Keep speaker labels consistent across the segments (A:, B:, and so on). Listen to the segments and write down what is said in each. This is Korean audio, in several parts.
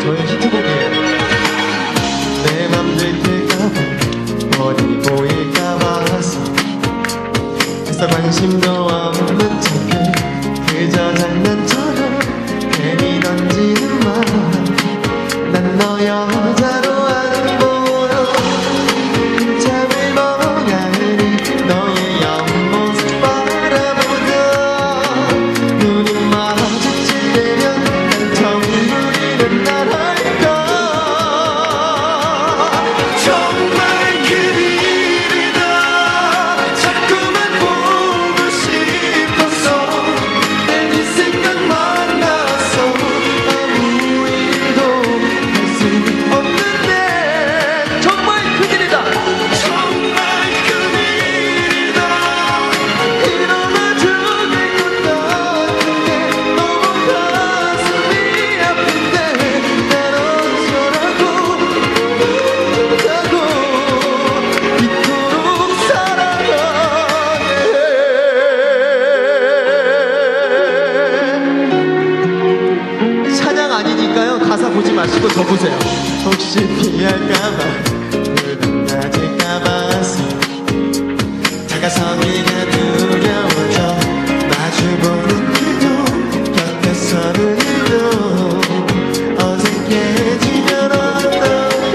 A: 저의 히트곡이에요. 내 맘 들킬까봐 어디 보일까봐 그래서 관심도 없는 척해 그저 장난처럼 괜히 던지는 말 난 너 여자로 안 보여 잠을 먹으니 너의 옆모습 바라보다 눈이 마주칠 때면 난 정부리는 날 할까 정말 그리다 자꾸만 보고 싶어서 내 생각만 나서 아무 일도 할 수 없는데 정말 큰일이다 정말 큰일이다 일어나 죽을 것 같은데 너무 가슴이 아픈데 날 어쩌라고 이토록 사랑하게 찬양 아니니까요 가사 보지 마시고 저 보세요. 혹시 피할까봐 물 낮을까봐 다가서기가 두려워져 마주보는 길도 곁에서는 일도 어색해지면 어떡해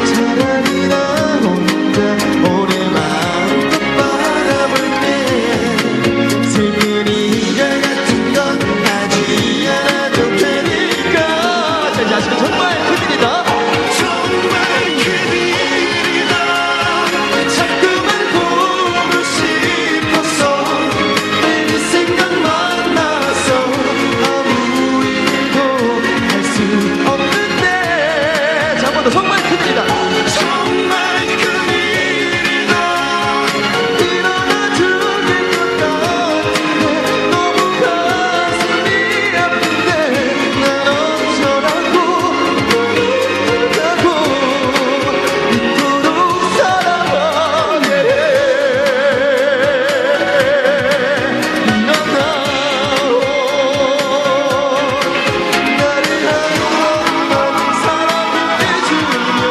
A: 차라리 나 혼자 오래 마음껏 바라볼게 슬픈 이별 같은 건 하지 않아도 되니까 자 이제 아시고 정말 큰일이다 정말 큰일이다 자꾸만 보고 싶어서 내 생각만 나서 아무 일도 할 수 없는데 자 한 번 더 정말 큰일이다 정말 큰일이다 일어나 죽을 것 같은데 너무 가슴이 아픈데 난 어쩌라고 이토록 사랑하게 일어나오 나를 한번만 사랑해주면 안 될까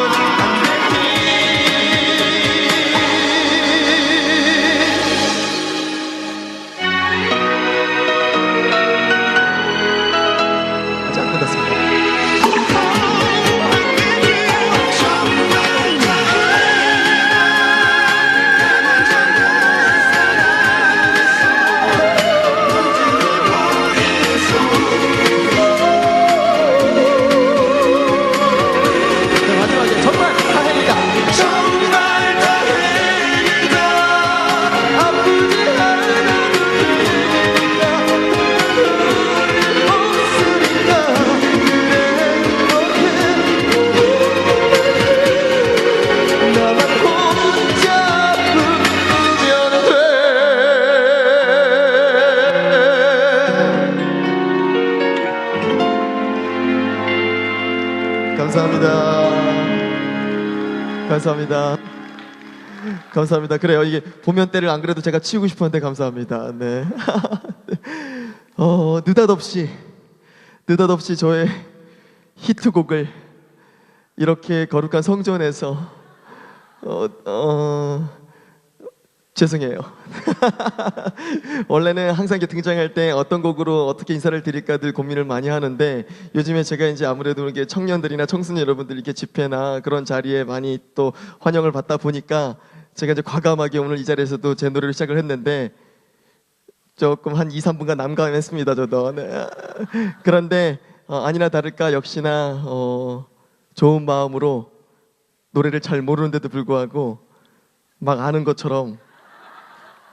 A: 아직 안 끝났습니다. 네, 마지막에 정말 다행이다 정말 다행이다 아프지 않아도 되니까 없으니까 그래 행복해 나만 혼자 부르면 돼 감사합니다. 감사합니다. 감사합니다. 그래요. 이게 보면 때를 안 그래도 제가 치우고 싶었는데 감사합니다. 네. 느닷없이 저의 히트곡을 이렇게 거룩한 성전에서 죄송해요. 원래는 항상 이렇게 등장할 때 어떤 곡으로 어떻게 인사를 드릴까 늘 고민을 많이 하는데 요즘에 제가 이제 아무래도 이렇게 청년들이나 청소년 여러분들 이렇게 집회나 그런 자리에 많이 또 환영을 받다 보니까 제가 이제 과감하게 오늘 이 자리에서도 제 노래를 시작을 했는데 조금 한 2, 3분간 난감했습니다. 저도. 네. 그런데 아니나 다를까 역시나 좋은 마음으로 노래를 잘 모르는데도 불구하고 막 아는 것처럼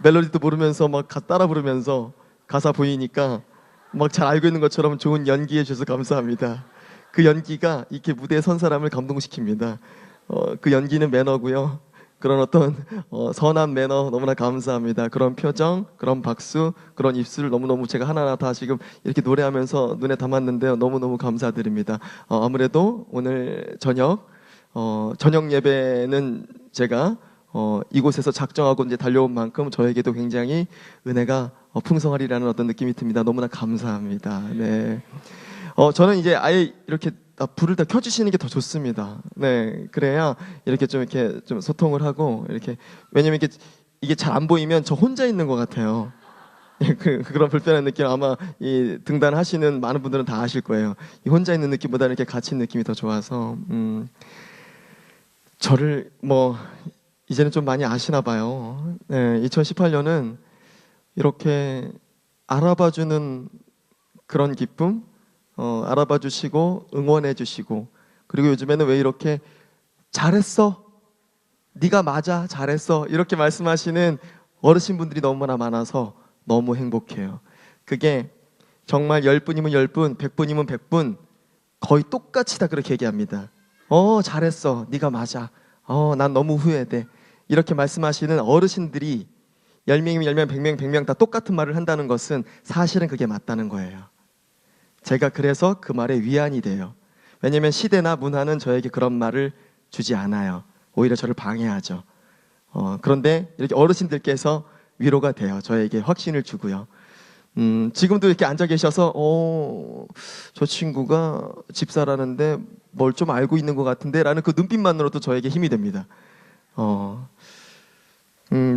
A: 멜로디도 모르면서 막 따라 부르면서 가사 보이니까 막 잘 알고 있는 것처럼 좋은 연기해 주셔서 감사합니다. 그 연기가 이렇게 무대에 선 사람을 감동시킵니다. 그 연기는 매너고요. 그런 어떤 선한 매너 너무나 감사합니다. 그런 표정, 그런 박수, 그런 입술 너무너무 제가 하나하나 다 지금 이렇게 노래하면서 눈에 담았는데요. 너무너무 감사드립니다. 아무래도 오늘 저녁 예배는 제가 이곳에서 작정하고 이제 달려온 만큼 저에게도 굉장히 은혜가 풍성하리라는 어떤 느낌이 듭니다. 너무나 감사합니다. 네. 저는 이제 아예 이렇게 불을 다 켜주시는 게 더 좋습니다. 네, 그래야 이렇게 좀 소통을 하고 이렇게 왜냐면 이게 잘 안 보이면 저 혼자 있는 것 같아요. 그런 불편한 느낌 아마 이 등단하시는 많은 분들은 다 아실 거예요. 이 혼자 있는 느낌보다 이렇게 같이 있는 느낌이 더 좋아서 저를 뭐 이제는 좀 많이 아시나 봐요. 네, 2018년은 이렇게 알아봐주는 그런 기쁨, 알아봐주시고 응원해주시고 그리고 요즘에는 왜 이렇게 잘했어, 네가 맞아, 잘했어 이렇게 말씀하시는 어르신분들이 너무나 많아서 너무 행복해요. 그게 정말 10분이면 10분, 100분이면 100분 거의 똑같이 다 그렇게 얘기합니다. 잘했어, 네가 맞아, 난 너무 후회돼 이렇게 말씀하시는 어르신들이 10명이면 10명, 100명, 100명 다 똑같은 말을 한다는 것은 사실은 그게 맞다는 거예요. 제가 그래서 그 말에 위안이 돼요. 왜냐하면 시대나 문화는 저에게 그런 말을 주지 않아요. 오히려 저를 방해하죠. 그런데 이렇게 어르신들께서 위로가 돼요. 저에게 확신을 주고요. 지금도 이렇게 앉아 계셔서 저 친구가 집사라는데 뭘 좀 알고 있는 것 같은데 라는 그 눈빛만으로도 저에게 힘이 됩니다.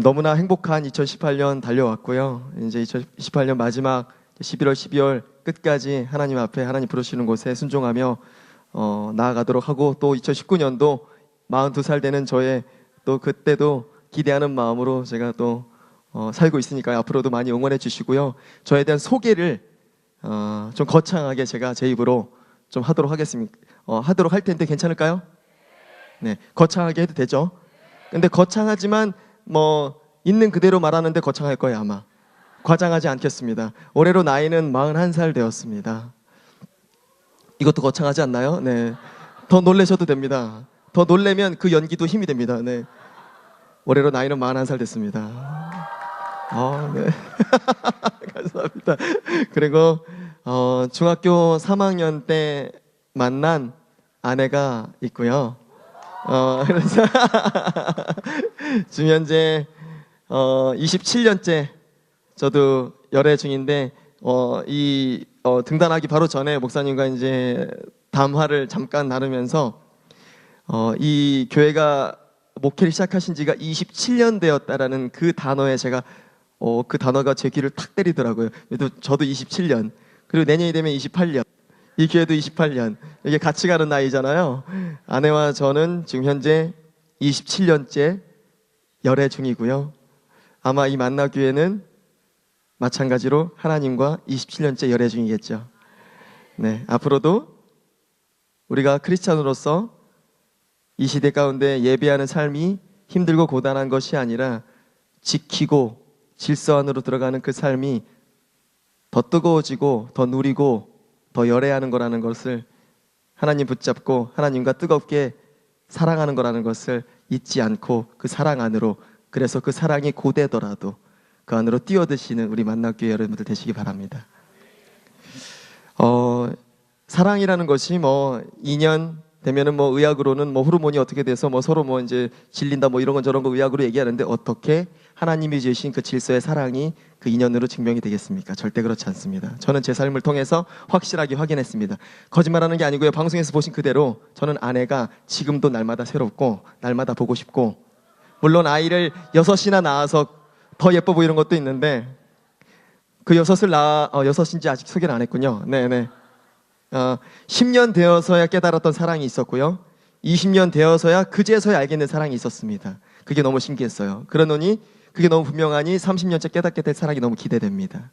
A: 너무나 행복한 2018년 달려왔고요. 이제 2018년 마지막 11월, 12월 끝까지 하나님 앞에 하나님 부르시는 곳에 순종하며 나아가도록 하고 또 2019년도 42살 되는 저의 또 그때도 기대하는 마음으로 제가 또 살고 있으니까 앞으로도 많이 응원해 주시고요. 저에 대한 소개를 좀 거창하게 제가 제 입으로 좀 하도록 하겠습니다. 하도록 할 텐데 괜찮을까요? 네, 거창하게 해도 되죠. 근데 거창하지만 뭐 있는 그대로 말하는데 거창할 거예요 아마. 과장하지 않겠습니다. 올해로 나이는 41살 되었습니다. 이것도 거창하지 않나요? 네, 더 놀라셔도 됩니다. 더 놀래면 그 연기도 힘이 됩니다. 네, 올해로 나이는 41살 됐습니다. 네. 감사합니다. 그리고 중학교 3학년 때 만난 아내가 있고요. 그래서 지금 현재 27년째 저도 열애 중인데 등단하기 바로 전에 목사님과 이제 담화를 잠깐 나누면서 이 교회가 목회를 시작하신 지가 27년 되었다라는 그 단어에 제가 그 단어가 제 귀를 탁 때리더라고요. 그래도 저도 27년, 그리고 내년이 되면 28년, 이 교회도 28년, 이게 같이 가는 나이잖아요. 아내와 저는 지금 현재 27년째 열애 중이고요. 아마 이 만나교회는 마찬가지로 하나님과 27년째 열애 중이겠죠. 네, 앞으로도 우리가 크리스찬으로서 이 시대 가운데 예배하는 삶이 힘들고 고단한 것이 아니라 지키고 질서 안으로 들어가는 그 삶이 더 뜨거워지고 더 누리고 더 열애하는 거라는 것을 하나님 붙잡고 하나님과 뜨겁게 사랑하는 거라는 것을 잊지 않고 그 사랑 안으로, 그래서 그 사랑이 고되더라도 그 안으로 뛰어드시는 우리 만나교회 여러분들 되시기 바랍니다. 사랑이라는 것이 뭐 2년 되면은 뭐 의학으로는 뭐 호르몬이 어떻게 돼서 뭐 서로 뭐 이제 질린다 뭐 이런 건 저런 거 의학으로 얘기하는데 어떻게 하나님이 주신 그 질서의 사랑이 그 인연으로 증명이 되겠습니까? 절대 그렇지 않습니다. 저는 제 삶을 통해서 확실하게 확인했습니다. 거짓말하는 게 아니고요. 방송에서 보신 그대로 저는 아내가 지금도 날마다 새롭고 날마다 보고 싶고, 물론 아이를 6이나 낳아서 더 예뻐 보이는 것도 있는데 그 6인지 아직 소개를 안 했군요. 네네. 10년 되어서야 깨달았던 사랑이 있었고요. 20년 되어서야 그제서야 알겠는 사랑이 있었습니다. 그게 너무 신기했어요. 그러노니 그게 너무 분명하니 30년째 깨닫게 될 사랑이 너무 기대됩니다.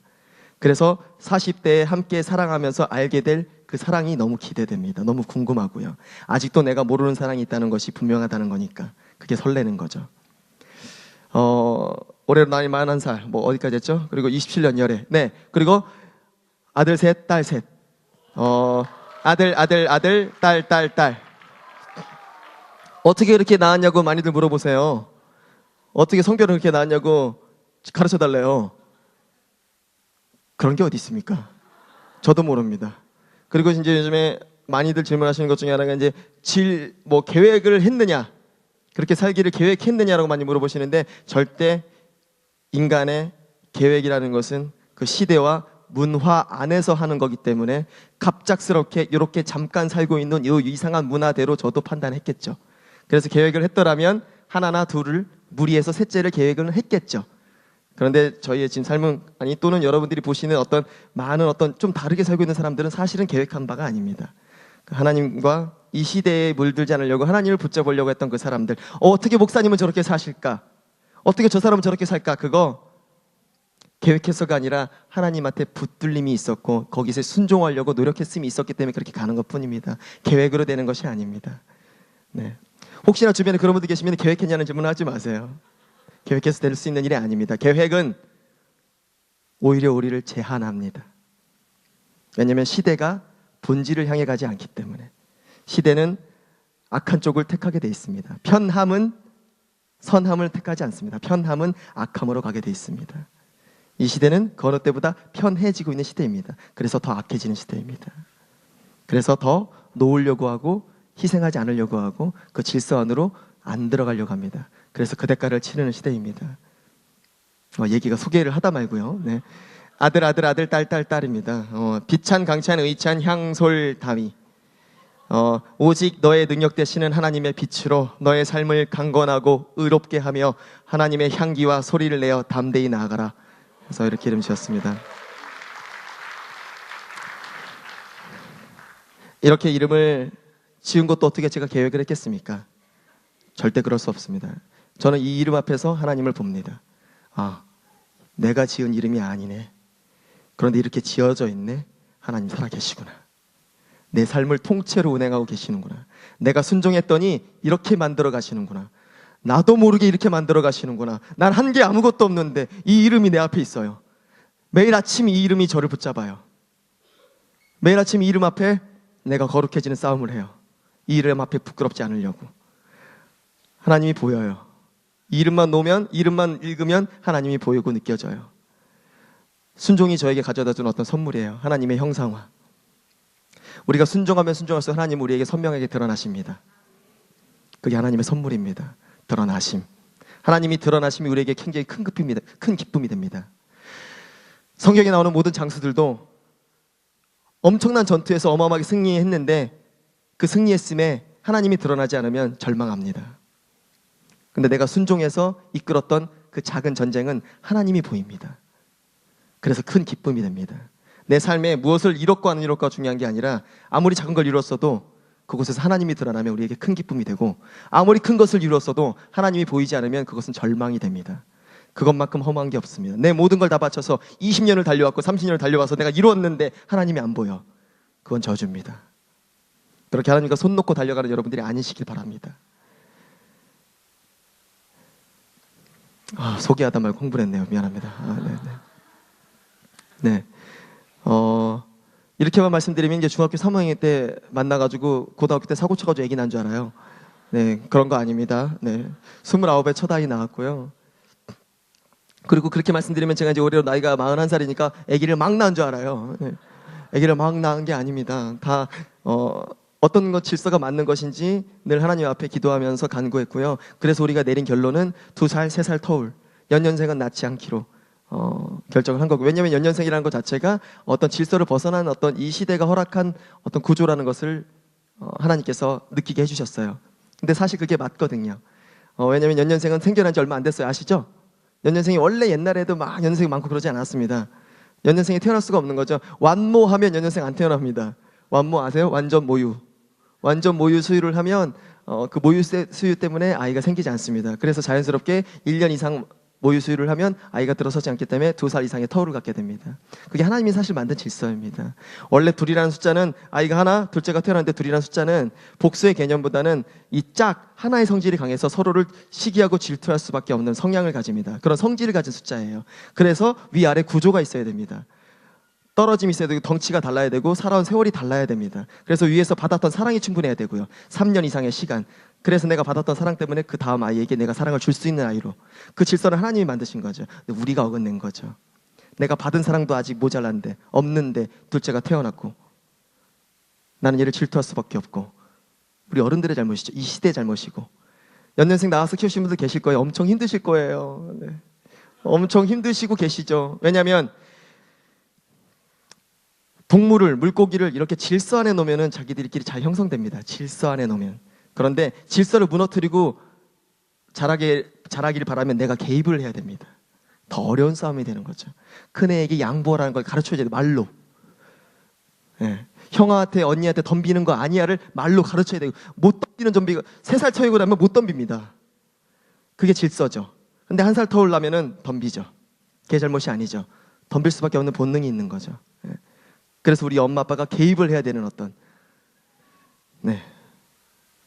A: 그래서 40대에 함께 사랑하면서 알게 될 그 사랑이 너무 기대됩니다. 너무 궁금하고요. 아직도 내가 모르는 사랑이 있다는 것이 분명하다는 거니까 그게 설레는 거죠. 올해로 나이 41살, 뭐 어디까지 했죠? 그리고 27년 열애. 네, 그리고 아들 셋, 딸 셋. 아들, 딸. 어떻게 이렇게 낳았냐고 많이들 물어보세요. 어떻게 성별을 그렇게 낳았냐고 가르쳐 달래요. 그런 게 어디 있습니까? 저도 모릅니다. 그리고 이제 요즘에 많이들 질문하시는 것 중에 하나가 이제 뭐 계획을 했느냐, 그렇게 살기를 계획했느냐라고 많이 물어보시는데 절대 인간의 계획이라는 것은 그 시대와 문화 안에서 하는 거기 때문에 갑작스럽게 이렇게 잠깐 살고 있는 이 이상한 문화대로 저도 판단했겠죠. 그래서 계획을 했더라면 하나나 둘을 무리해서 셋째를 계획을 했겠죠. 그런데 저희의 지금 삶은 또는 여러분들이 보시는 어떤 많은 어떤 좀 다르게 살고 있는 사람들은 사실은 계획한 바가 아닙니다. 하나님과 이 시대에 물들지 않으려고 하나님을 붙잡으려고 했던 그 사람들, 어떻게 목사님은 저렇게 사실까? 어떻게 저 사람은 저렇게 살까? 그거 계획해서가 아니라 하나님한테 붙들림이 있었고 거기서 순종하려고 노력했음이 있었기 때문에 그렇게 가는 것뿐입니다. 계획으로 되는 것이 아닙니다. 네. 혹시나 주변에 그런 분들 계시면 계획했냐는 질문을 하지 마세요. 계획해서 될 수 있는 일이 아닙니다. 계획은 오히려 우리를 제한합니다. 왜냐하면 시대가 본질을 향해 가지 않기 때문에. 시대는 악한 쪽을 택하게 돼 있습니다. 편함은 선함을 택하지 않습니다. 편함은 악함으로 가게 돼 있습니다. 이 시대는 그 어느 때보다 편해지고 있는 시대입니다. 그래서 더 악해지는 시대입니다. 그래서 더 놓으려고 하고 희생하지 않으려고 하고 그 질서 안으로 안 들어가려고 합니다. 그래서 그 대가를 치르는 시대입니다. 얘기가 소개를 하다 말고요. 네. 아들 아들 아들 딸 딸 딸입니다. 비찬 강찬 의찬 향솔 다위. 오직 너의 능력 되시는 하나님의 빛으로 너의 삶을 강건하고 의롭게 하며 하나님의 향기와 소리를 내어 담대히 나아가라. 그래서 이렇게 이름 지었습니다. 이렇게 이름을 지은 것도 어떻게 제가 계획을 했겠습니까? 절대 그럴 수 없습니다. 저는 이 이름 앞에서 하나님을 봅니다. 내가 지은 이름이 아니네. 그런데 이렇게 지어져 있네. 하나님 살아계시구나. 내 삶을 통째로 운행하고 계시는구나. 내가 순종했더니 이렇게 만들어 가시는구나. 나도 모르게 이렇게 만들어 가시는구나. 난 한 게 아무것도 없는데 이 이름이 내 앞에 있어요. 매일 아침 이 이름이 저를 붙잡아요. 매일 아침 이 이름 앞에 내가 거룩해지는 싸움을 해요. 이 이름 앞에 부끄럽지 않으려고. 하나님이 보여요. 이 이름만 놓으면, 이름만 읽으면 하나님이 보이고 느껴져요. 순종이 저에게 가져다 준 어떤 선물이에요. 하나님의 형상화. 우리가 순종하면 순종할수록 하나님은 우리에게 선명하게 드러나십니다. 그게 하나님의 선물입니다. 드러나심. 하나님이 드러나심이 우리에게 굉장히 큰 기쁨이 됩니다. 성경에 나오는 모든 장수들도 엄청난 전투에서 어마어마하게 승리했는데 그 승리했음에 하나님이 드러나지 않으면 절망합니다. 근데 내가 순종해서 이끌었던 그 작은 전쟁은 하나님이 보입니다. 그래서 큰 기쁨이 됩니다. 내 삶에 무엇을 이뤘고 안 이뤘고가 중요한 게 아니라 아무리 작은 걸 이뤘어도 그곳에서 하나님이 드러나면 우리에게 큰 기쁨이 되고 아무리 큰 것을 이뤘어도 하나님이 보이지 않으면 그것은 절망이 됩니다. 그것만큼 험한 게 없습니다. 내 모든 걸 다 바쳐서 20년을 달려왔고 30년을 달려와서 내가 이루었는데 하나님이 안 보여. 그건 저주입니다. 그렇게 하나님과 손 놓고 달려가는 여러분들이 아니시길 바랍니다. 소개하다 말고 공부를 했네요. 미안합니다. 네. 이렇게만 말씀드리면 이제 중학교 3학년 때 만나가지고 고등학교 때 사고 쳐가지고 애기 난 줄 알아요. 네, 그런 거 아닙니다. 네, 29에 첫 아이 낳았고요. 그리고 그렇게 말씀드리면 제가 이제 올해 나이가 41살이니까 애기를 막 낳은 줄 알아요. 네, 애기를 막 낳은 게 아닙니다. 다 어떤 것 질서가 맞는 것인지 늘 하나님 앞에 기도하면서 간구했고요. 그래서 우리가 내린 결론은 2살, 3살 터울, 연년생은 낳지 않기로 결정을 한 거고. 왜냐하면 연년생이라는 것 자체가 어떤 질서를 벗어난 어떤 이 시대가 허락한 어떤 구조라는 것을 하나님께서 느끼게 해주셨어요. 근데 사실 그게 맞거든요. 왜냐하면 연년생은 생겨난 지 얼마 안 됐어요. 아시죠? 연년생이 원래 옛날에도 막 연년생이 많고 그러지 않았습니다. 연년생이 태어날 수가 없는 거죠. 완모하면 연년생 안 태어납니다. 완모 아세요? 완전 모유. 완전 모유 수유를 하면 그 모유 수유 때문에 아이가 생기지 않습니다. 그래서 자연스럽게 1년 이상 모유 수유를 하면 아이가 들어서지 않기 때문에 2살 이상의 터울을 갖게 됩니다. 그게 하나님이 사실 만든 질서입니다. 원래 둘이라는 숫자는 아이가 하나, 둘째가 태어났는데 둘이라는 숫자는 복수의 개념보다는 이 짝 하나의 성질이 강해서 서로를 시기하고 질투할 수밖에 없는 성향을 가집니다. 그런 성질을 가진 숫자예요. 그래서 위아래 구조가 있어야 됩니다. 떨어짐이 있어야 되고 덩치가 달라야 되고 살아온 세월이 달라야 됩니다. 그래서 위에서 받았던 사랑이 충분해야 되고요. 3년 이상의 시간. 그래서 내가 받았던 사랑 때문에 그 다음 아이에게 내가 사랑을 줄 수 있는 아이로. 그 질서는 하나님이 만드신 거죠. 근데 우리가 어긋낸 거죠. 내가 받은 사랑도 아직 모자란데 없는데 둘째가 태어났고 나는 얘를 질투할 수밖에 없고. 우리 어른들의 잘못이죠. 이 시대의 잘못이고. 연년생 나와서 키우신 분들 계실 거예요. 엄청 힘드실 거예요. 네. 엄청 힘드시고 계시죠. 왜냐하면 동물을, 물고기를 이렇게 질서 안에 놓으면 자기들끼리 잘 형성됩니다. 질서 안에 놓으면. 그런데 질서를 무너뜨리고 자라기를 바라면 내가 개입을 해야 됩니다. 더 어려운 싸움이 되는 거죠. 큰애에게 양보하라는 걸 가르쳐줘야 돼요. 말로. 예. 형한테 언니한테 덤비는 거 아니야를 말로 가르쳐야 되고, 못 덤비는 좀비가 3살 터이고 나면 못 덤빕니다. 그게 질서죠. 근데 1살 터울라면은 덤비죠. 걔 잘못이 아니죠. 덤빌 수밖에 없는 본능이 있는 거죠. 예. 그래서 우리 엄마 아빠가 개입을 해야 되는 어떤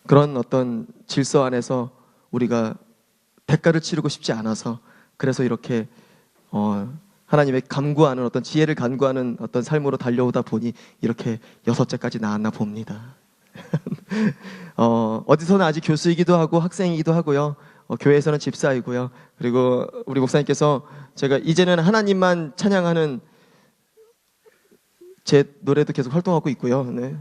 A: 그런 어떤 질서 안에서 우리가 대가를 치르고 싶지 않아서, 그래서 이렇게 하나님의 간구하는 어떤 지혜를 간구하는 어떤 삶으로 달려오다 보니 이렇게 6째까지 나왔나 봅니다. 어디서는 아직 교수이기도 하고 학생이기도 하고요. 교회에서는 집사이고요. 그리고 우리 목사님께서 제가 이제는 하나님만 찬양하는 제 노래도 계속 활동하고 있고요. 네.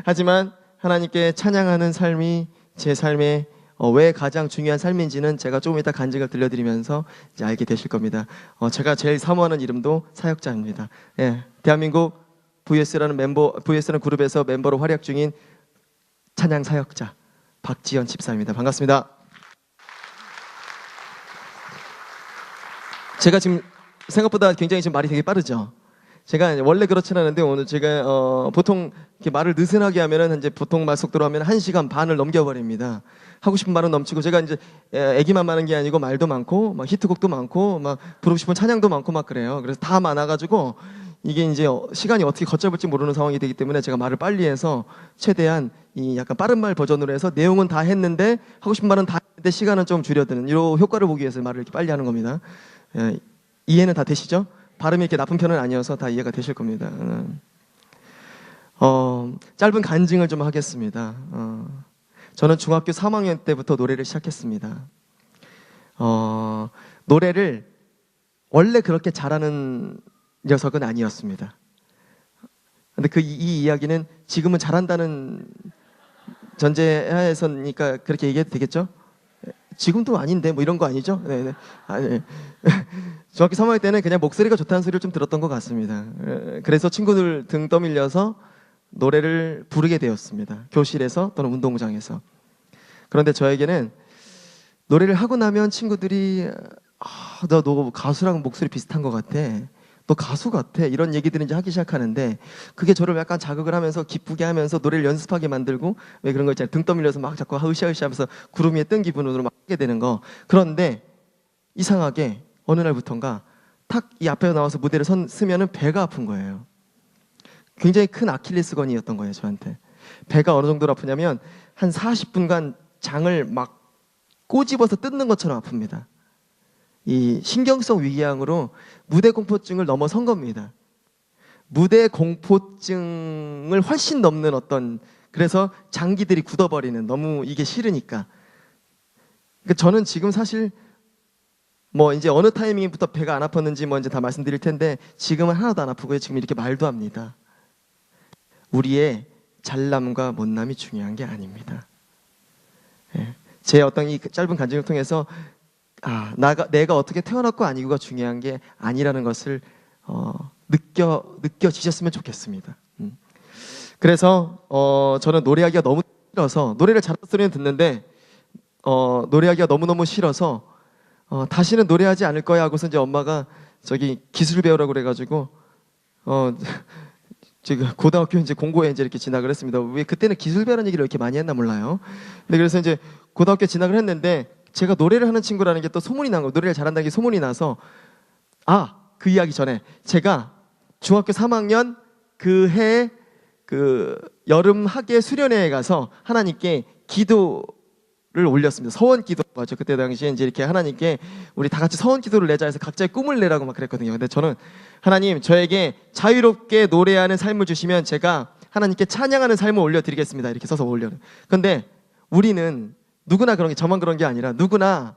A: 하지만 하나님께 찬양하는 삶이 제 삶의 왜 가장 중요한 삶인지는 제가 조금 이따 간증을 들려드리면서 이제 알게 되실 겁니다. 제가 제일 사모하는 이름도 사역자입니다. 예, 대한민국 VS라는 그룹에서 멤버로 활약 중인 찬양 사역자 박지연 집사입니다. 반갑습니다. 제가 지금 생각보다 굉장히 지금 말이 되게 빠르죠. 제가 원래 그렇진 않은데 오늘 제가 보통 이렇게 말을 느슨하게 하면은 이제 보통 말 속도로 하면 1시간 반을 넘겨버립니다. 하고 싶은 말은 넘치고, 제가 이제 애기만 많은 게 아니고 말도 많고 막 히트곡도 많고 막 부르고 싶은 찬양도 많고 막 그래요. 그래서 다 많아가지고 이게 이제 시간이 어떻게 걷잡을지 모르는 상황이 되기 때문에 제가 말을 빨리 해서 최대한 이 약간 빠른 말 버전으로 해서 내용은 다 했는데 하고 싶은 말은 다 했는데 시간은 좀 줄여드는 이런 효과를 보기 위해서 말을 이렇게 빨리 하는 겁니다. 이해는 다 되시죠? 발음이 이렇게 나쁜 편은 아니어서 다 이해가 되실 겁니다. 짧은 간증을 좀 하겠습니다. 저는 중학교 3학년 때부터 노래를 시작했습니다. 노래를 원래 그렇게 잘하는 녀석은 아니었습니다. 근데 이 이야기는 지금은 잘한다는 전제하에서니까 그렇게 얘기해도 되겠죠? 지금도 아닌데 뭐 이런 거 아니죠? 네네. 아니. 중학교 3학년 때는 그냥 목소리가 좋다는 소리를 좀 들었던 것 같습니다. 그래서 친구들 등 떠밀려서 노래를 부르게 되었습니다. 교실에서 또는 운동장에서. 그런데 저에게는 노래를 하고 나면 친구들이 너 가수랑 목소리 비슷한 것 같아. 너 가수 같아. 이런 얘기들을 이제 하기 시작하는데, 그게 저를 약간 자극을 하면서 기쁘게 하면서 노래를 연습하게 만들고, 왜 그런 거 있잖아요. 등 떠밀려서 막 자꾸 으쌰으쌰 하면서 구름 위에 뜬 기분으로 막 하게 되는 거. 그런데 이상하게 어느 날부턴가 탁 이 앞에 나와서 무대를 서면은 배가 아픈 거예요. 굉장히 큰 아킬레스건이었던 거예요, 저한테. 배가 어느 정도로 아프냐면 한 40분간 장을 막 꼬집어서 뜯는 것처럼 아픕니다. 이 신경성 위궤양으로 무대 공포증을 넘어선 겁니다. 무대 공포증을 훨씬 넘는 어떤, 그래서 장기들이 굳어버리는, 너무 이게 싫으니까. 그러니까 저는 지금 사실 뭐 이제 어느 타이밍부터 배가 안 아팠는지 뭐 이제 다 말씀드릴 텐데, 지금은 하나도 안 아프고요. 지금 이렇게 말도 합니다. 우리의 잘남과 못남이 중요한 게 아닙니다. 제 어떤 이 짧은 간증을 통해서 내가 어떻게 태어났고 아니고가 중요한 게 아니라는 것을 느껴지셨으면 좋겠습니다. 그래서 저는 노래하기가 너무 싫어서, 노래를 잘하는 소리는 듣는데 노래하기가 너무너무 싫어서 다시는 노래하지 않을 거야 하고서 이제 엄마가 저기 기술 배우라고 그래가지고 지금 고등학교 이제 공고에 이제 이렇게 진학을 했습니다. 왜 그때는 기술 배우라는 얘기를 이렇게 많이 했나 몰라요. 근데 그래서 이제 고등학교 진학을 했는데, 제가 노래를 하는 친구라는 게 또 소문이 난 거예요. 노래를 잘한다는 게 소문이 나서, 그 이야기 전에 제가 중학교 3학년 그 해 여름 학예 수련회에 가서 하나님께 기도를 올렸습니다. 서원 기도라고 하죠. 그때 당시에 이제 이렇게 하나님께 우리 다 같이 서원 기도를 내자 해서 각자의 꿈을 내라고 막 그랬거든요. 근데 저는 하나님, 저에게 자유롭게 노래하는 삶을 주시면 제가 하나님께 찬양하는 삶을 올려드리겠습니다. 이렇게 써서 올려요. 근데 우리는 누구나 그런 게, 저만 그런 게 아니라 누구나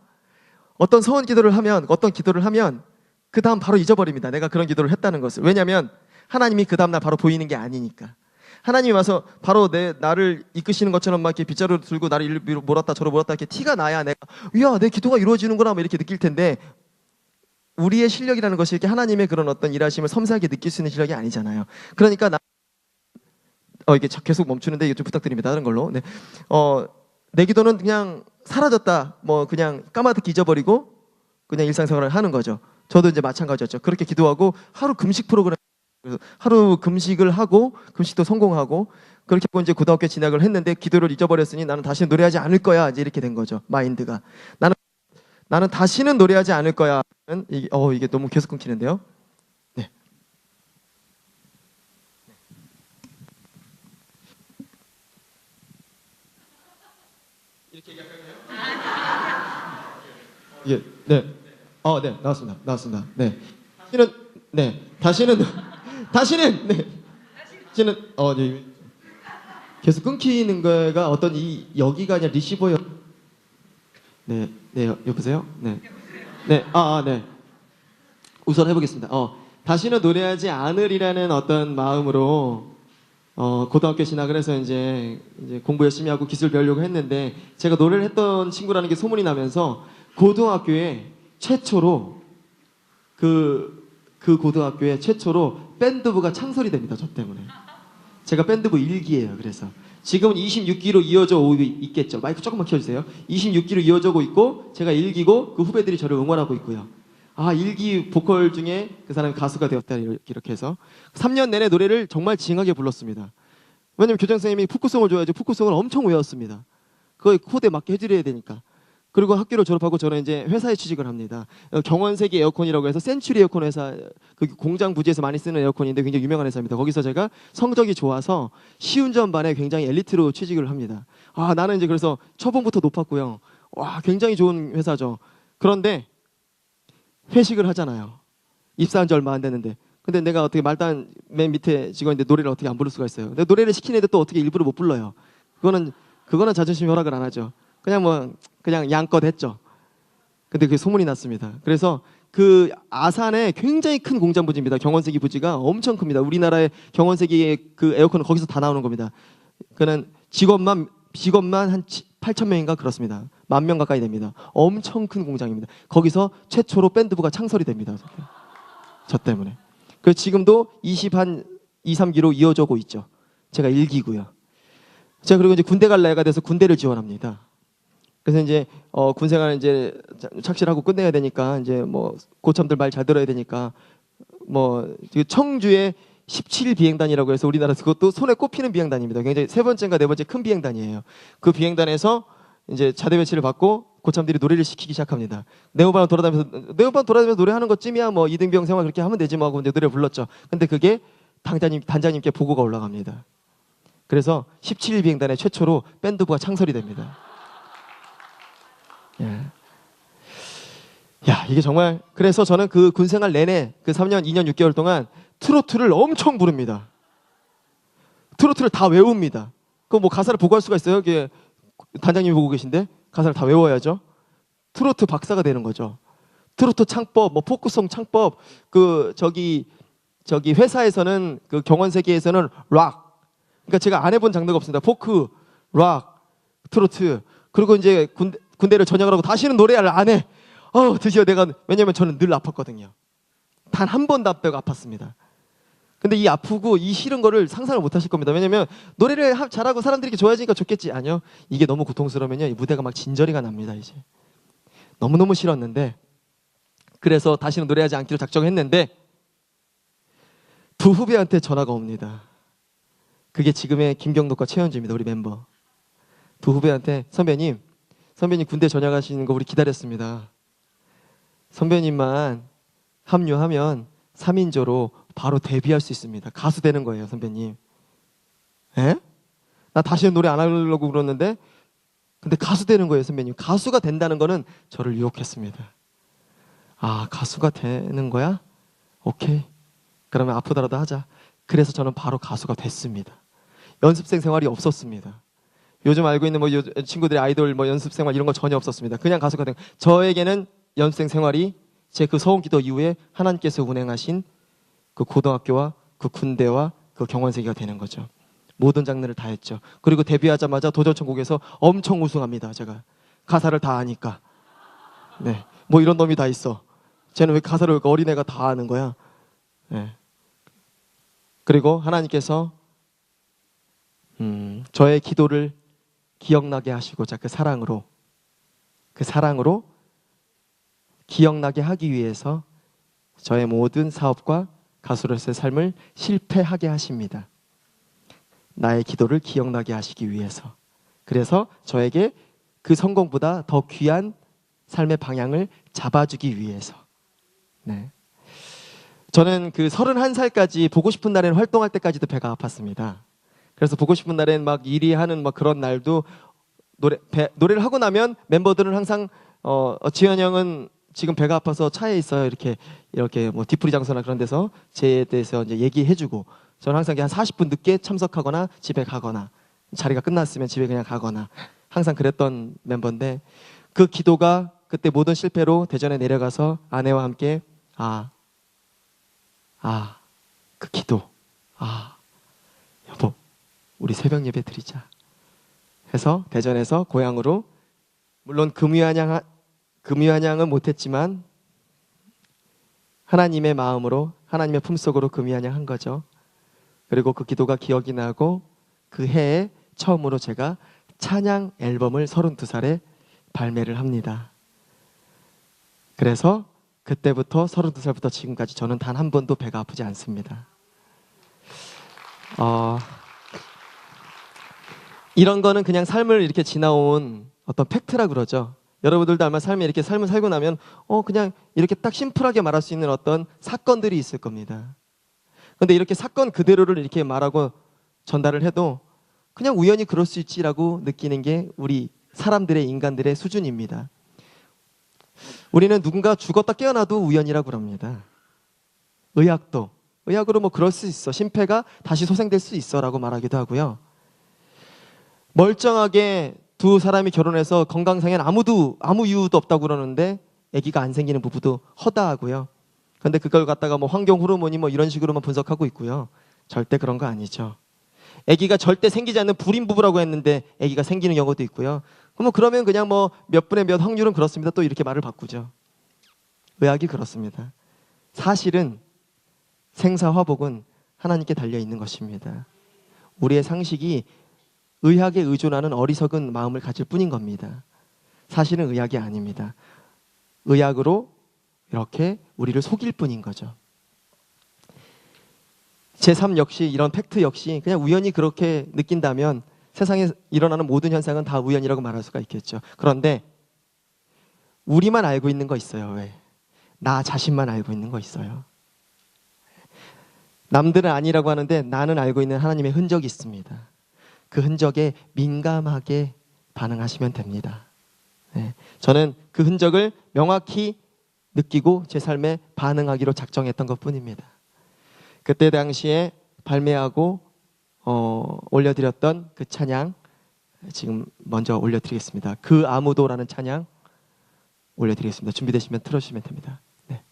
A: 어떤 서원 기도를 하면, 어떤 기도를 하면 그 다음 바로 잊어버립니다. 내가 그런 기도를 했다는 것을. 왜냐하면 하나님이 그 다음날 바로 보이는 게 아니니까. 하나님이 와서 바로 나를 이끄시는 것처럼 막 이렇게 빗자루를 들고 나를 이리로 몰았다 저로 몰았다 이렇게 티가 나야 내가, 내 기도가 이루어지는구나 뭐 이렇게 느낄 텐데, 우리의 실력이라는 것이 이렇게 하나님의 그런 어떤 일하심을 섬세하게 느낄 수 있는 실력이 아니잖아요. 그러니까 이게 계속 멈추는데 이거 좀 부탁드립니다. 다른 걸로. 네. 내 기도는 그냥 사라졌다. 뭐 그냥 까마득히 잊어버리고 그냥 일상생활을 하는 거죠. 저도 이제 마찬가지였죠. 그렇게 기도하고 하루 금식 프로그램, 하루 금식을 하고 금식도 성공하고 그렇게 하고 이제 고등학교 진학을 했는데 기도를 잊어버렸으니 나는 다시는 노래하지 않을 거야. 이제 이렇게 된 거죠. 마인드가. 나는 다시는 노래하지 않을 거야. 이게 너무 계속 끊기는데요. 네. 이렇게 얘기할까요? 예, 네. 네, 나왔습니다. 네. 다시는, 계속 끊기는 거가 어떤 여기가 아니라 리시버 네, 여보세요? 네. 네, 네. 우선 해보겠습니다. 다시는 노래하지 않으리라는 어떤 마음으로, 고등학교 진학을 해서 이제 공부 열심히 하고 기술 배우려고 했는데, 제가 노래를 했던 친구라는 게 소문이 나면서, 고등학교에 최초로, 그 고등학교에 최초로 밴드부가 창설이 됩니다, 저 때문에. 제가 밴드부 1기예요, 그래서. 지금은 26기로 이어져 오고 있겠죠. 마이크 조금만 켜주세요. 26기로 이어져 오고 있고 제가 1기고 그 후배들이 저를 응원하고 있고요. 1기 보컬 중에 그 사람이 가수가 되었다 이렇게 해서 3년 내내 노래를 정말 징하게 불렀습니다. 왜냐면 교장선생님이 포크송을 줘야지 포크송을 엄청 외웠습니다. 그거 코드에 맞게 해드려야 되니까. 그리고 학교를 졸업하고 저는 이제 회사에 취직을 합니다. 경원세기 에어컨이라고 해서 센츄리 에어컨 회사, 그 공장 부지에서 많이 쓰는 에어컨인데 굉장히 유명한 회사입니다. 거기서 제가 성적이 좋아서 시운전반에 굉장히 엘리트로 취직을 합니다. 나는 이제 그래서 초봉부터 높았고요. 굉장히 좋은 회사죠. 그런데 회식을 하잖아요. 입사한 지 얼마 안 됐는데. 근데 내가 어떻게 말단 맨 밑에 직원인데 노래를 어떻게 안 부를 수가 있어요. 근데 노래를 시킨 애들 또 어떻게 일부러 못 불러요. 그거는 자존심 허락을 안 하죠. 그냥 양껏 했죠. 근데 그게 소문이 났습니다. 그래서 그 아산에 굉장히 큰 공장 부지입니다. 경원세기 부지가 엄청 큽니다. 우리나라의 경원세기의 그 에어컨은 거기서 다 나오는 겁니다. 그는 직원만 한 8,000명인가 그렇습니다. 10,000명 가까이 됩니다. 엄청 큰 공장입니다. 거기서 최초로 밴드부가 창설이 됩니다. 저 때문에. 그래서 지금도 2, 3기로 이어져 오고 있죠. 제가 1기고요. 제가 그리고 이제 군대 갈 나이가 돼서 군대를 지원합니다. 그래서 이제 군생활 이제 착실하고 끝내야 되니까 이제 뭐 고참들 말 잘 들어야 되니까 청주의 17 비행단이라고 해서 우리나라 그것도 손에 꼽히는 비행단입니다. 굉장히 세 번째인가 네 번째 큰 비행단이에요. 그 비행단에서 이제 자대 배치를 받고 고참들이 노래를 시키기 시작합니다. 네오반 돌아다니면서 노래하는 것쯤이야 뭐 이등병 생활 그렇게 하면 되지 뭐 하고 이제 노래 불렀죠. 근데 그게 단장님께 보고가 올라갑니다. 그래서 17 비행단의 최초로 밴드부가 창설이 됩니다. 이게 정말 그래서 저는 그 군생활 내내 그 3년 2년 6개월 동안 트로트를 엄청 부릅니다. 트로트를 다 외웁니다. 그 뭐 가사를 보고 할 수가 있어요? 이게 단장님이 보고 계신데 가사를 다 외워야죠. 트로트 박사가 되는 거죠. 트로트 창법, 뭐 포크송 창법, 저기 회사에서는 그 경원세계에서는 락. 그러니까 제가 안 해본 장르가 없습니다. 포크, 락, 트로트. 그리고 이제 군대를 전역을 하고 다시는 노래를 안 해. 드디어 왜냐면 저는 늘 아팠거든요. 단 한 번도 안 빼고 아팠습니다. 근데 이 아프고 이 싫은 거를 상상을 못 하실 겁니다. 왜냐면 노래를 잘하고 사람들이 좋아해지니까 좋겠지. 아니요. 이게 너무 고통스러우면요. 이 무대가 막 진저리가 납니다, 이제. 너무너무 싫었는데. 그래서 다시는 노래하지 않기로 작정했는데 두 후배한테 전화가 옵니다. 그게 지금의 김경덕과 최현주입니다. 우리 멤버. 두 후배한테 선배님 군대 전역하시는 거 우리 기다렸습니다. 선배님만 합류하면 3인조로 바로 데뷔할 수 있습니다. 가수 되는 거예요, 선배님. 에? 나 다시는 노래 안 하려고 그러는데 근데 가수 되는 거예요, 선배님. 가수가 된다는 거는 저를 유혹했습니다. 가수가 되는 거야? 오케이. 그러면 아프더라도 하자. 그래서 저는 바로 가수가 됐습니다. 연습생 생활이 없었습니다. 요즘 알고 있는 친구들의 아이돌 연습 생활 이런 거 전혀 없었습니다. 그냥 가수가 된 저에게는 연습생 생활이 제 그 서원기도 이후에 하나님께서 운행하신 그 고등학교와 그 군대와 그 경원세계가 되는 거죠. 모든 장르를 다 했죠. 그리고 데뷔하자마자 도전천국에서 엄청 우승합니다. 제가 가사를 다 아니까. 네, 뭐 이런 놈이 다 있어. 쟤는 왜 가사를 어린애가 다 아는 거야? 네. 그리고 하나님께서 저의 기도를 기억나게 하시고자 그 사랑으로 기억나게 하기 위해서 저의 모든 사업과 가수로서의 삶을 실패하게 하십니다. 나의 기도를 기억나게 하시기 위해서. 그래서 저에게 그 성공보다 더 귀한 삶의 방향을 잡아주기 위해서. 네. 저는 그 31살까지 보고 싶은 날에는 활동할 때까지도 배가 아팠습니다. 그래서 보고 싶은 날엔 막 일이 하는 막 그런 날도 노래를 하고 나면 멤버들은 항상 지현이 형은 지금 배가 아파서 차에 있어요. 이렇게 뭐 뒤풀이 장소나 그런 데서 제에 대해서 이제 얘기해주고, 저는 항상 한 40분 늦게 참석하거나 집에 가거나 자리가 끝났으면 집에 그냥 가거나 항상 그랬던 멤버인데, 그 기도가 그때 모든 실패로 대전에 내려가서 아내와 함께 그 기도, 여보 우리 새벽 예배 드리자 해서 대전에서 고향으로, 물론 금유한양은 못했지만 하나님의 마음으로, 하나님의 품속으로 금유한양 한 거죠. 그리고 그 기도가 기억이 나고 그 해에 처음으로 제가 찬양 앨범을 32살에 발매를 합니다. 그래서 그때부터 32살부터 지금까지 저는 단 한 번도 배가 아프지 않습니다. 이런 거는 그냥 삶을 이렇게 지나온 어떤 팩트라 그러죠. 여러분들도 아마 삶을 살고 나면 그냥 이렇게 딱 심플하게 말할 수 있는 어떤 사건들이 있을 겁니다. 근데 이렇게 사건 그대로를 이렇게 말하고 전달을 해도 그냥 우연히 그럴 수 있지라고 느끼는 게 우리 사람들의, 인간들의 수준입니다. 우리는 누군가 죽었다 깨어나도 우연이라고 그럽니다. 의학으로 뭐 그럴 수 있어, 심폐가 다시 소생될 수 있어 라고 말하기도 하고요. 멀쩡하게 두 사람이 결혼해서 건강상엔 아무 이유도 없다고 그러는데 아기가 안 생기는 부부도 허다하고요. 근데 그걸 갖다가 뭐 환경 호르몬이 뭐 이런 식으로만 분석하고 있고요. 절대 그런 거 아니죠. 아기가 절대 생기지 않는 불임 부부라고 했는데 아기가 생기는 경우도 있고요. 그러면 그냥 뭐 몇 분의 몇 확률은 그렇습니다. 또 이렇게 말을 바꾸죠. 의학이 그렇습니다. 사실은 생사화복은 하나님께 달려 있는 것입니다. 우리의 상식이 의학에 의존하는 어리석은 마음을 가질 뿐인 겁니다. 사실은 의학이 아닙니다. 의학으로 이렇게 우리를 속일 뿐인 거죠. 제3 역시, 이런 팩트 역시 그냥 우연히 그렇게 느낀다면 세상에 일어나는 모든 현상은 다 우연이라고 말할 수가 있겠죠. 그런데 우리만 알고 있는 거 있어요. 왜? 나 자신만 알고 있는 거 있어요. 남들은 아니라고 하는데 나는 알고 있는 하나님의 흔적이 있습니다. 그 흔적에 민감하게 반응하시면 됩니다. 네. 저는 그 흔적을 명확히 느끼고 제 삶에 반응하기로 작정했던 것뿐입니다. 그때 당시에 발매하고 올려드렸던 그 찬양, 지금 먼저 올려드리겠습니다. 그 아무도라는 찬양 올려드리겠습니다. 준비되시면 틀어주시면 됩니다. 네.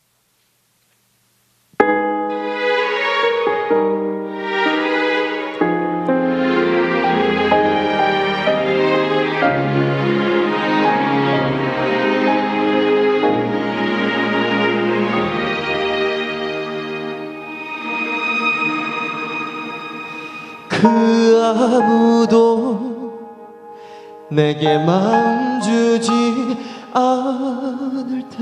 A: 그 아무도 내게 마음 주지 않을 때,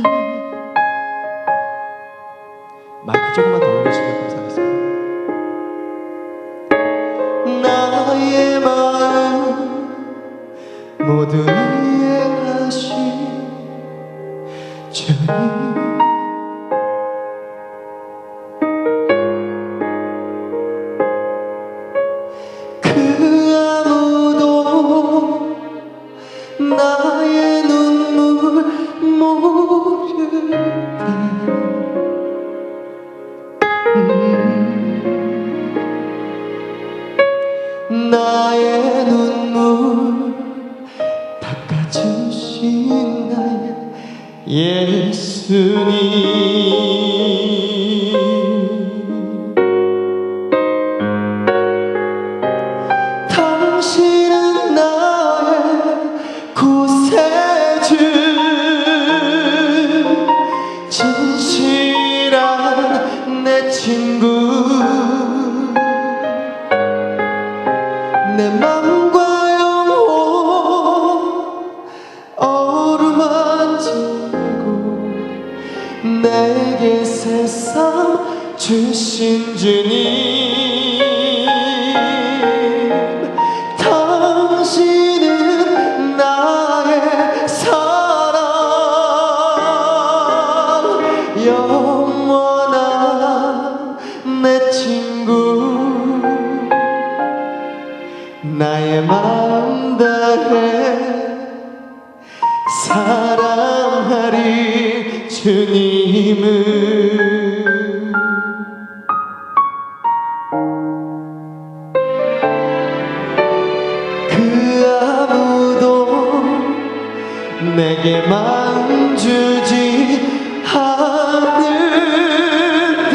A: 마이크 조금만 더 올려주시면 감사하겠습니다. 나의 마음 모두 이해하시 주님, 나의 눈물 모르다 나의 눈물 닦아주신 나의 예수님, 당신은 나의 구세주, 진실 내 맘과 영혼 어루만지고 내게 새삼 주신 주님, 당신은 나의 사랑, 영원한 내 친구, 나의 마음 다해 사랑하리 주님을. 그 아무도 내게 마음 주지 않을 때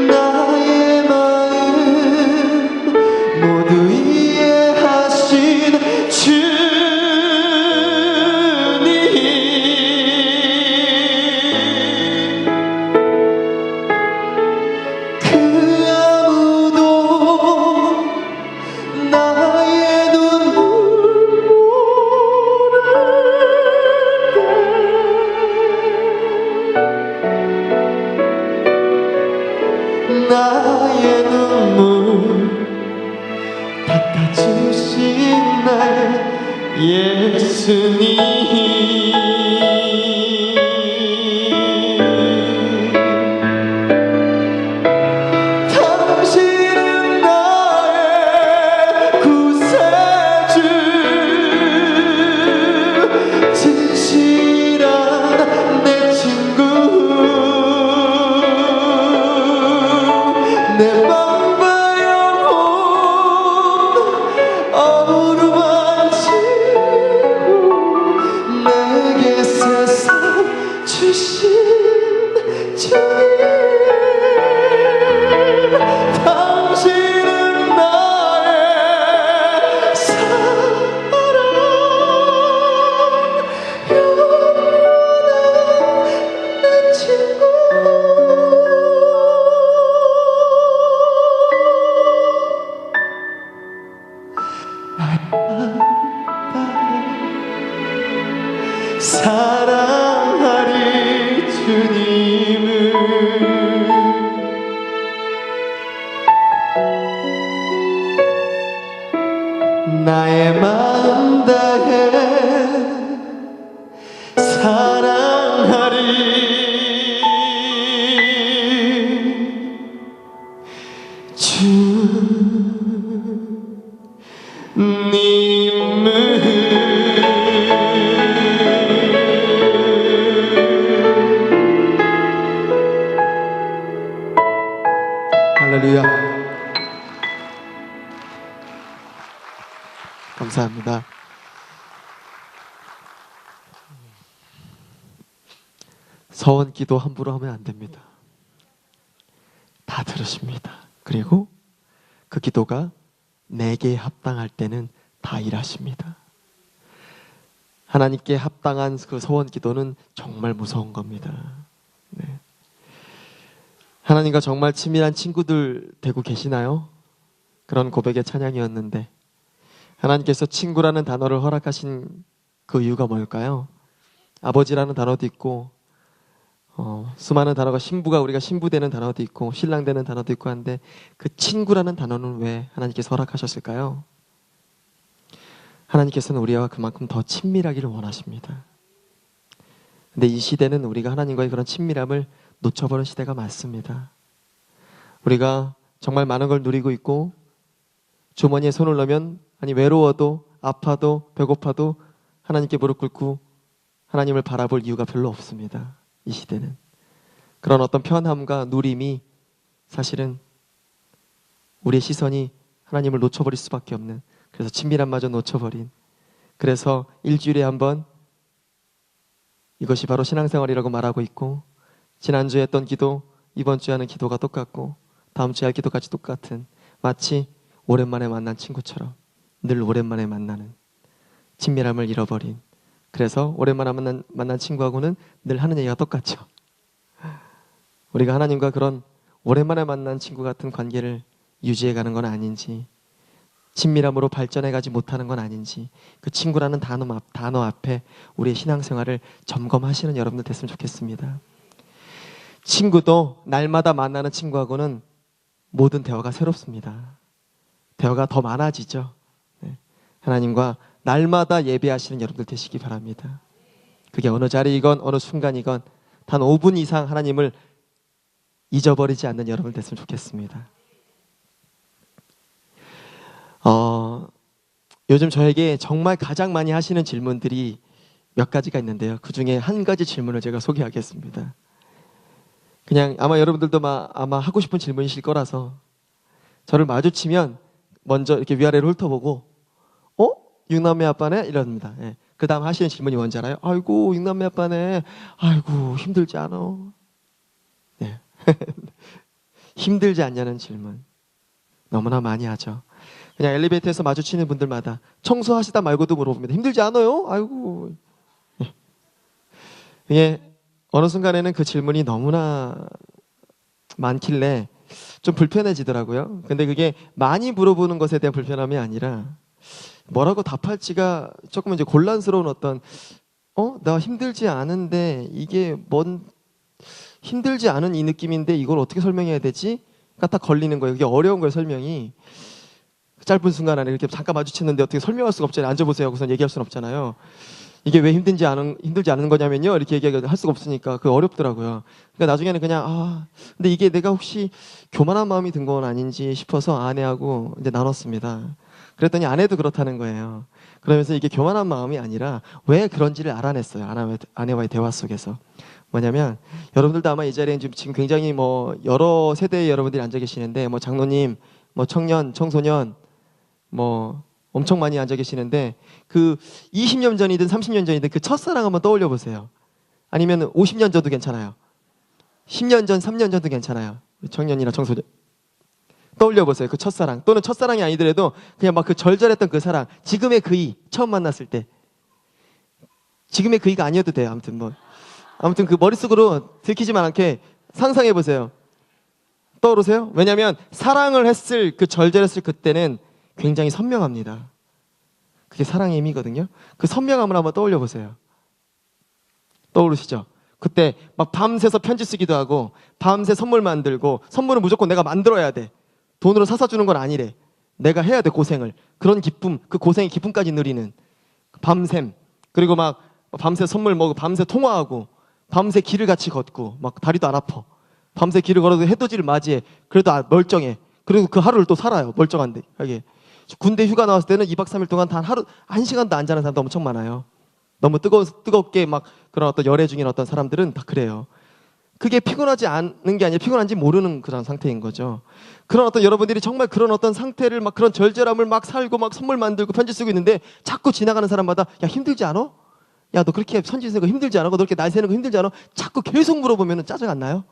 A: 나의 마음 모두 이해하신 주님, 그 아무도 나의 눈물 모를 때 나의 눈물 닦아주신 나의 예수님, 당신은 나의 구세주, 진실한 내 친구, 내 맘과 영혼 어루만지고 내게 세상 주신 주님, 당신은 나의 사랑, 영원한 내 친구. 사랑하리 주님을. 나의 마음 다해 사랑하리 할렐루야. 감사합니다. 서원 기도 함부로 하면 안 됩니다. 다 들으십니다. 그리고 그 기도가 내게 합당할 때는 다 일하십니다. 하나님께 합당한 그 서원 기도는 정말 무서운 겁니다. 네. 하나님과 정말 친밀한 친구들 되고 계시나요? 그런 고백의 찬양이었는데, 하나님께서 친구라는 단어를 허락하신 그 이유가 뭘까요? 아버지라는 단어도 있고, 수많은 단어가, 신부가 우리가 신부 되는 단어도 있고 신랑 되는 단어도 있고 한데, 그 친구라는 단어는 왜 하나님께서 허락하셨을까요? 하나님께서는 우리와 그만큼 더 친밀하기를 원하십니다. 근데 이 시대는 우리가 하나님과의 그런 친밀함을 놓쳐버린 시대가 많습니다. 우리가 정말 많은 걸 누리고 있고, 주머니에 손을 넣으면, 아니 외로워도 아파도 배고파도 하나님께 무릎 꿇고 하나님을 바라볼 이유가 별로 없습니다. 이 시대는 그런 어떤 편함과 누림이 사실은 우리의 시선이 하나님을 놓쳐버릴 수밖에 없는, 그래서 친밀함마저 놓쳐버린, 그래서 일주일에 한 번 이것이 바로 신앙생활이라고 말하고 있고, 지난주에 했던 기도 이번 주에 하는 기도가 똑같고 다음 주에 할 기도까지 똑같은, 마치 오랜만에 만난 친구처럼 늘 오랜만에 만나는, 친밀함을 잃어버린, 그래서 오랜만에 만난 친구하고는 늘 하는 얘기가 똑같죠. 우리가 하나님과 그런 오랜만에 만난 친구 같은 관계를 유지해가는 건 아닌지, 친밀함으로 발전해가지 못하는 건 아닌지, 그 친구라는 단어 앞에 우리의 신앙생활을 점검하시는 여러분들 됐으면 좋겠습니다. 친구도 날마다 만나는 친구하고는 모든 대화가 새롭습니다. 대화가 더 많아지죠. 네. 하나님과 날마다 예배하시는 여러분들 되시기 바랍니다. 그게 어느 자리이건 어느 순간이건 단 5분 이상 하나님을 잊어버리지 않는 여러분 됐으면 좋겠습니다. 요즘 저에게 정말 가장 많이 하시는 질문들이 몇 가지가 있는데요. 그 중에 한 가지 질문을 제가 소개하겠습니다. 그냥 아마 여러분들도 아마 하고 싶은 질문이실 거라서 저를 마주치면 먼저 이렇게 위아래로 훑어보고 육남매 아빠네? 이럽니다. 예. 그 다음 하시는 질문이 뭔지 알아요? 아이고 육남매 아빠네. 아이고 힘들지 않아? 예. 힘들지 않냐는 질문 너무나 많이 하죠. 그냥 엘리베이터에서 마주치는 분들마다 청소하시다 말고도 물어봅니다. 힘들지 않아요? 아이고. 예. 이게 어느 순간에는 그 질문이 너무나 많길래 좀 불편해지더라고요. 근데 그게 많이 물어보는 것에 대한 불편함이 아니라 뭐라고 답할지가 조금 이제 곤란스러운 어떤 나 힘들지 않은데 이게 힘들지 않은 이 느낌인데 이걸 어떻게 설명해야 되지? 가 딱 걸리는 거예요. 그게 어려운 거예요, 설명이. 짧은 순간 안에 이렇게 잠깐 마주쳤는데 어떻게 설명할 수가 없잖아요. 앉아보세요 하고선 얘기할 수는 없잖아요. 이게 왜 힘들지 않은 거냐면요. 이렇게 얘기할 수가 없으니까 그게 어렵더라고요. 그러니까 나중에는 그냥 근데 이게 내가 혹시 교만한 마음이 든 건 아닌지 싶어서 아내하고 이제 나눴습니다. 그랬더니 아내도 그렇다는 거예요. 그러면서 이게 교만한 마음이 아니라 왜 그런지를 알아냈어요. 아내와의 대화 속에서. 뭐냐면 여러분들도 아마 이 자리에 지금 굉장히 여러 세대의 여러분들이 앉아 계시는데 장로님, 청년, 청소년 엄청 많이 앉아 계시는데 그 20년 전이든 30년 전이든 그 첫사랑 한번 떠올려 보세요. 아니면 50년 전도 괜찮아요. 10년 전, 3년 전도 괜찮아요. 청년이나 청소년. 떠올려 보세요. 그 첫사랑. 또는 첫사랑이 아니더라도 그냥 그 절절했던 그 사랑. 지금의 그이. 처음 만났을 때. 지금의 그이가 아니어도 돼요. 아무튼 그 머릿속으로 들키지만 않게 상상해 보세요. 떠오르세요? 왜냐하면 사랑을 했을 그 절절했을 그때는 굉장히 선명합니다. 그게 사랑의 의미거든요. 그 선명함을 한번 떠올려 보세요. 떠오르시죠? 그때 밤새서 편지 쓰기도 하고 밤새 선물 만들고 선물은 무조건 내가 만들어야 돼. 돈으로 사서 주는 건 아니래. 내가 해야 돼, 고생을. 그런 기쁨, 그 고생의 기쁨까지 누리는 밤샘. 그리고 밤새 선물 먹고 밤새 통화하고 밤새 길을 같이 걷고 다리도 안 아파. 밤새 길을 걸어도 해돋이를 맞이해. 그래도 멀쩡해. 그리고 그 하루를 또 살아요. 멀쩡한데. 하게. 군대 휴가 나왔을 때는 2박 3일 동안 단 하루 1시간도 안 자는 사람도 엄청 많아요. 너무 뜨겁게 그런 어떤 열애 중인 어떤 사람들은 다 그래요. 그게 피곤하지 않은 게 아니라 피곤한지 모르는 그런 상태인 거죠. 그런 어떤 여러분들이 정말 그런 어떤 상태를 그런 절절함을 살고 선물 만들고 편지 쓰고 있는데 자꾸 지나가는 사람마다 야 힘들지 않아? 야 너 그렇게 편지 쓰는 거 힘들지 않아? 너 그렇게 날 새는 거 힘들지 않아? 자꾸 계속 물어보면 짜증 안 나요?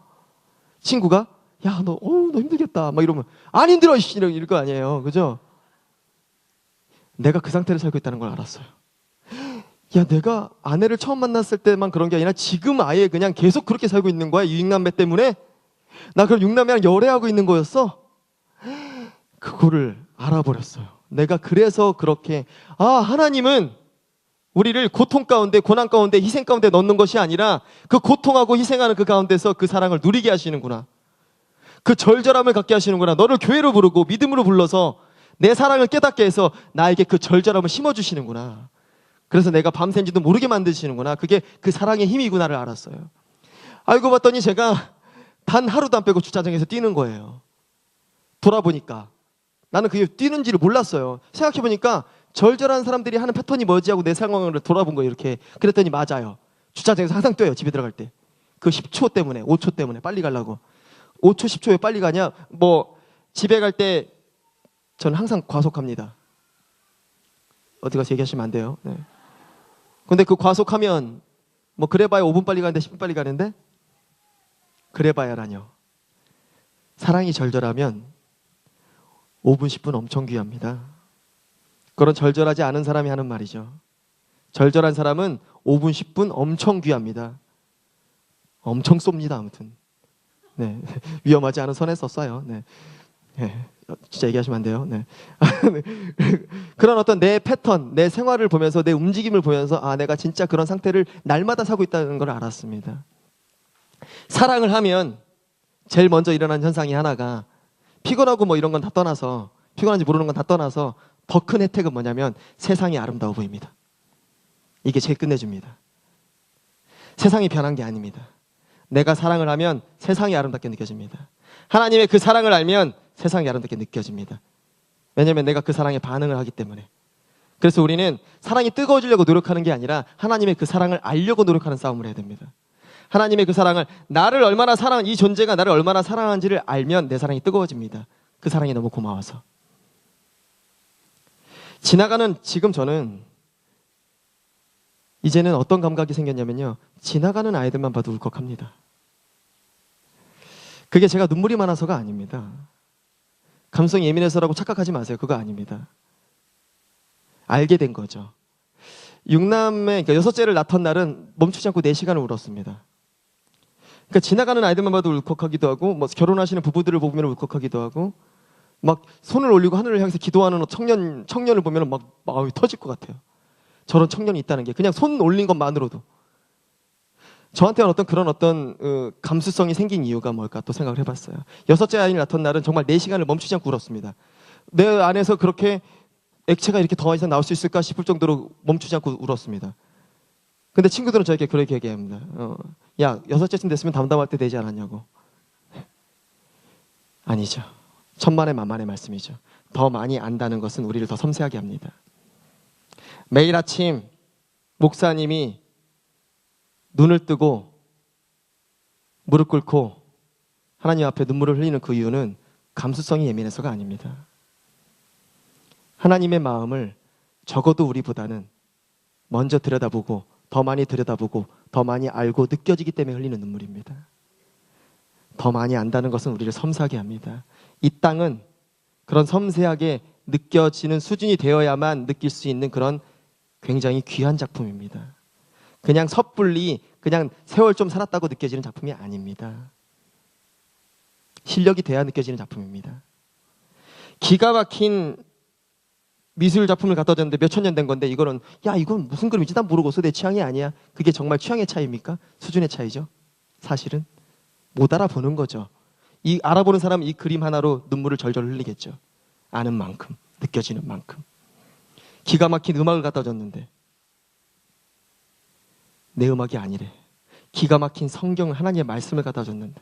A: 친구가 야 너 힘들겠다 이러면 안 힘들어 이럴 거 아니에요. 그죠? 내가 그 상태를 살고 있다는 걸 알았어요. 야 내가 아내를 처음 만났을 때만 그런 게 아니라 지금 아예 그냥 계속 그렇게 살고 있는 거야. 육남매 때문에. 나 그럼 육남매랑 열애하고 있는 거였어. 그거를 알아버렸어요. 내가 그래서 그렇게 하나님은 우리를 고통 가운데 고난 가운데 희생 가운데 넣는 것이 아니라 그 고통하고 희생하는 그 가운데서 그 사랑을 누리게 하시는구나. 그 절절함을 갖게 하시는구나. 너를 교회로 부르고 믿음으로 불러서 내 사랑을 깨닫게 해서 나에게 그 절절함을 심어주시는구나. 그래서 내가 밤샌지도 모르게 만드시는구나. 그게 그 사랑의 힘이구나를 알았어요. 알고 봤더니 제가 단 하루도 안 빼고 주차장에서 뛰는 거예요. 돌아보니까 나는 그게 뛰는지를 몰랐어요. 생각해보니까 절절한 사람들이 하는 패턴이 뭐지 하고 내 상황을 돌아본 거예요. 이렇게. 그랬더니 맞아요. 주차장에서 항상 뛰어요. 집에 들어갈 때. 그 10초 때문에 5초 때문에 빨리 가려고. 5초 10초 왜 빨리 가냐. 집에 갈 때 저는 항상 과속합니다. 어디 가서 얘기하시면 안 돼요. 네. 근데 그 과속하면 그래봐야 5분 빨리 가는데 10분 빨리 가는데 그래봐야라뇨. 사랑이 절절하면 5분 10분 엄청 귀합니다. 그런 절절하지 않은 사람이 하는 말이죠. 절절한 사람은 5분 10분 엄청 귀합니다. 엄청 쏩니다. 아무튼 네. 위험하지 않은 선에서 써요. 네. 네. 진짜 얘기하시면 안 돼요. 네. 그런 어떤 내 패턴, 내 생활을 보면서 내 움직임을 보면서 아, 내가 진짜 그런 상태를 날마다 사고 있다는 걸 알았습니다. 사랑을 하면 제일 먼저 일어나는 현상이 하나가 피곤하고 뭐 이런 건 다 떠나서 피곤한지 모르는 건 다 떠나서 더 큰 혜택은 뭐냐면 세상이 아름다워 보입니다. 이게 제일 끝내줍니다. 세상이 변한 게 아닙니다. 내가 사랑을 하면 세상이 아름답게 느껴집니다. 하나님의 그 사랑을 알면 세상이 아름답게 느껴집니다. 왜냐하면 내가 그 사랑에 반응을 하기 때문에. 그래서 우리는 사랑이 뜨거워지려고 노력하는 게 아니라 하나님의 그 사랑을 알려고 노력하는 싸움을 해야 됩니다. 하나님의 그 사랑을 나를 얼마나 이 존재가 나를 얼마나 사랑하는지를 알면 내 사랑이 뜨거워집니다. 그 사랑이 너무 고마워서. 지금 저는 이제는 어떤 감각이 생겼냐면요. 지나가는 아이들만 봐도 울컥합니다. 그게 제가 눈물이 많아서가 아닙니다. 감성이 예민해서라고 착각하지 마세요. 그거 아닙니다. 알게 된 거죠. 육남매, 그러니까 여섯째를 낳던 날은 멈추지 않고 4시간을 울었습니다. 그러니까 지나가는 아이들만 봐도 울컥하기도 하고, 뭐 결혼하시는 부부들을 보면 울컥하기도 하고, 막 손을 올리고 하늘을 향해서 기도하는 청년을 보면 막 마음이 터질 것 같아요. 저런 청년이 있다는 게 그냥 손 올린 것만으로도. 저한테는 어떤 감수성이 생긴 이유가 뭘까 또 생각을 해봤어요. 6째 아이를 낳던 날은 정말 4시간을 멈추지 않고 울었습니다. 내 안에서 그렇게 액체가 이렇게 더 이상 나올 수 있을까 싶을 정도로 멈추지 않고 울었습니다. 근데 친구들은 저에게 그렇게 얘기합니다. 야, 6째쯤 됐으면 담담할 때 되지 않았냐고. 아니죠. 천만의 만만의 말씀이죠. 더 많이 안다는 것은 우리를 더 섬세하게 합니다. 매일 아침 목사님이 눈을 뜨고 무릎 꿇고 하나님 앞에 눈물을 흘리는 그 이유는 감수성이 예민해서가 아닙니다. 하나님의 마음을 적어도 우리보다는 먼저 들여다보고 더 많이 들여다보고 더 많이 알고 느껴지기 때문에 흘리는 눈물입니다. 더 많이 안다는 것은 우리를 섬세하게 합니다. 이 땅은 그런 섬세하게 느껴지는 수준이 되어야만 느낄 수 있는 그런 굉장히 귀한 작품입니다. 그냥 섣불리 그냥 세월 좀 살았다고 느껴지는 작품이 아닙니다. 실력이 돼야 느껴지는 작품입니다. 기가 막힌 미술 작품을 갖다 줬는데 몇천 년 된 건데 이건 무슨 그림이지? 난 모르고서 내 취향이 아니야. 그게 정말 취향의 차이입니까? 수준의 차이죠. 사실은 못 알아보는 거죠. 이 알아보는 사람은 이 그림 하나로 눈물을 절절 흘리겠죠. 아는 만큼, 느껴지는 만큼. 기가 막힌 음악을 갖다 줬는데 내 음악이 아니래. 기가 막힌 성경, 하나님의 말씀을 갖다 줬는데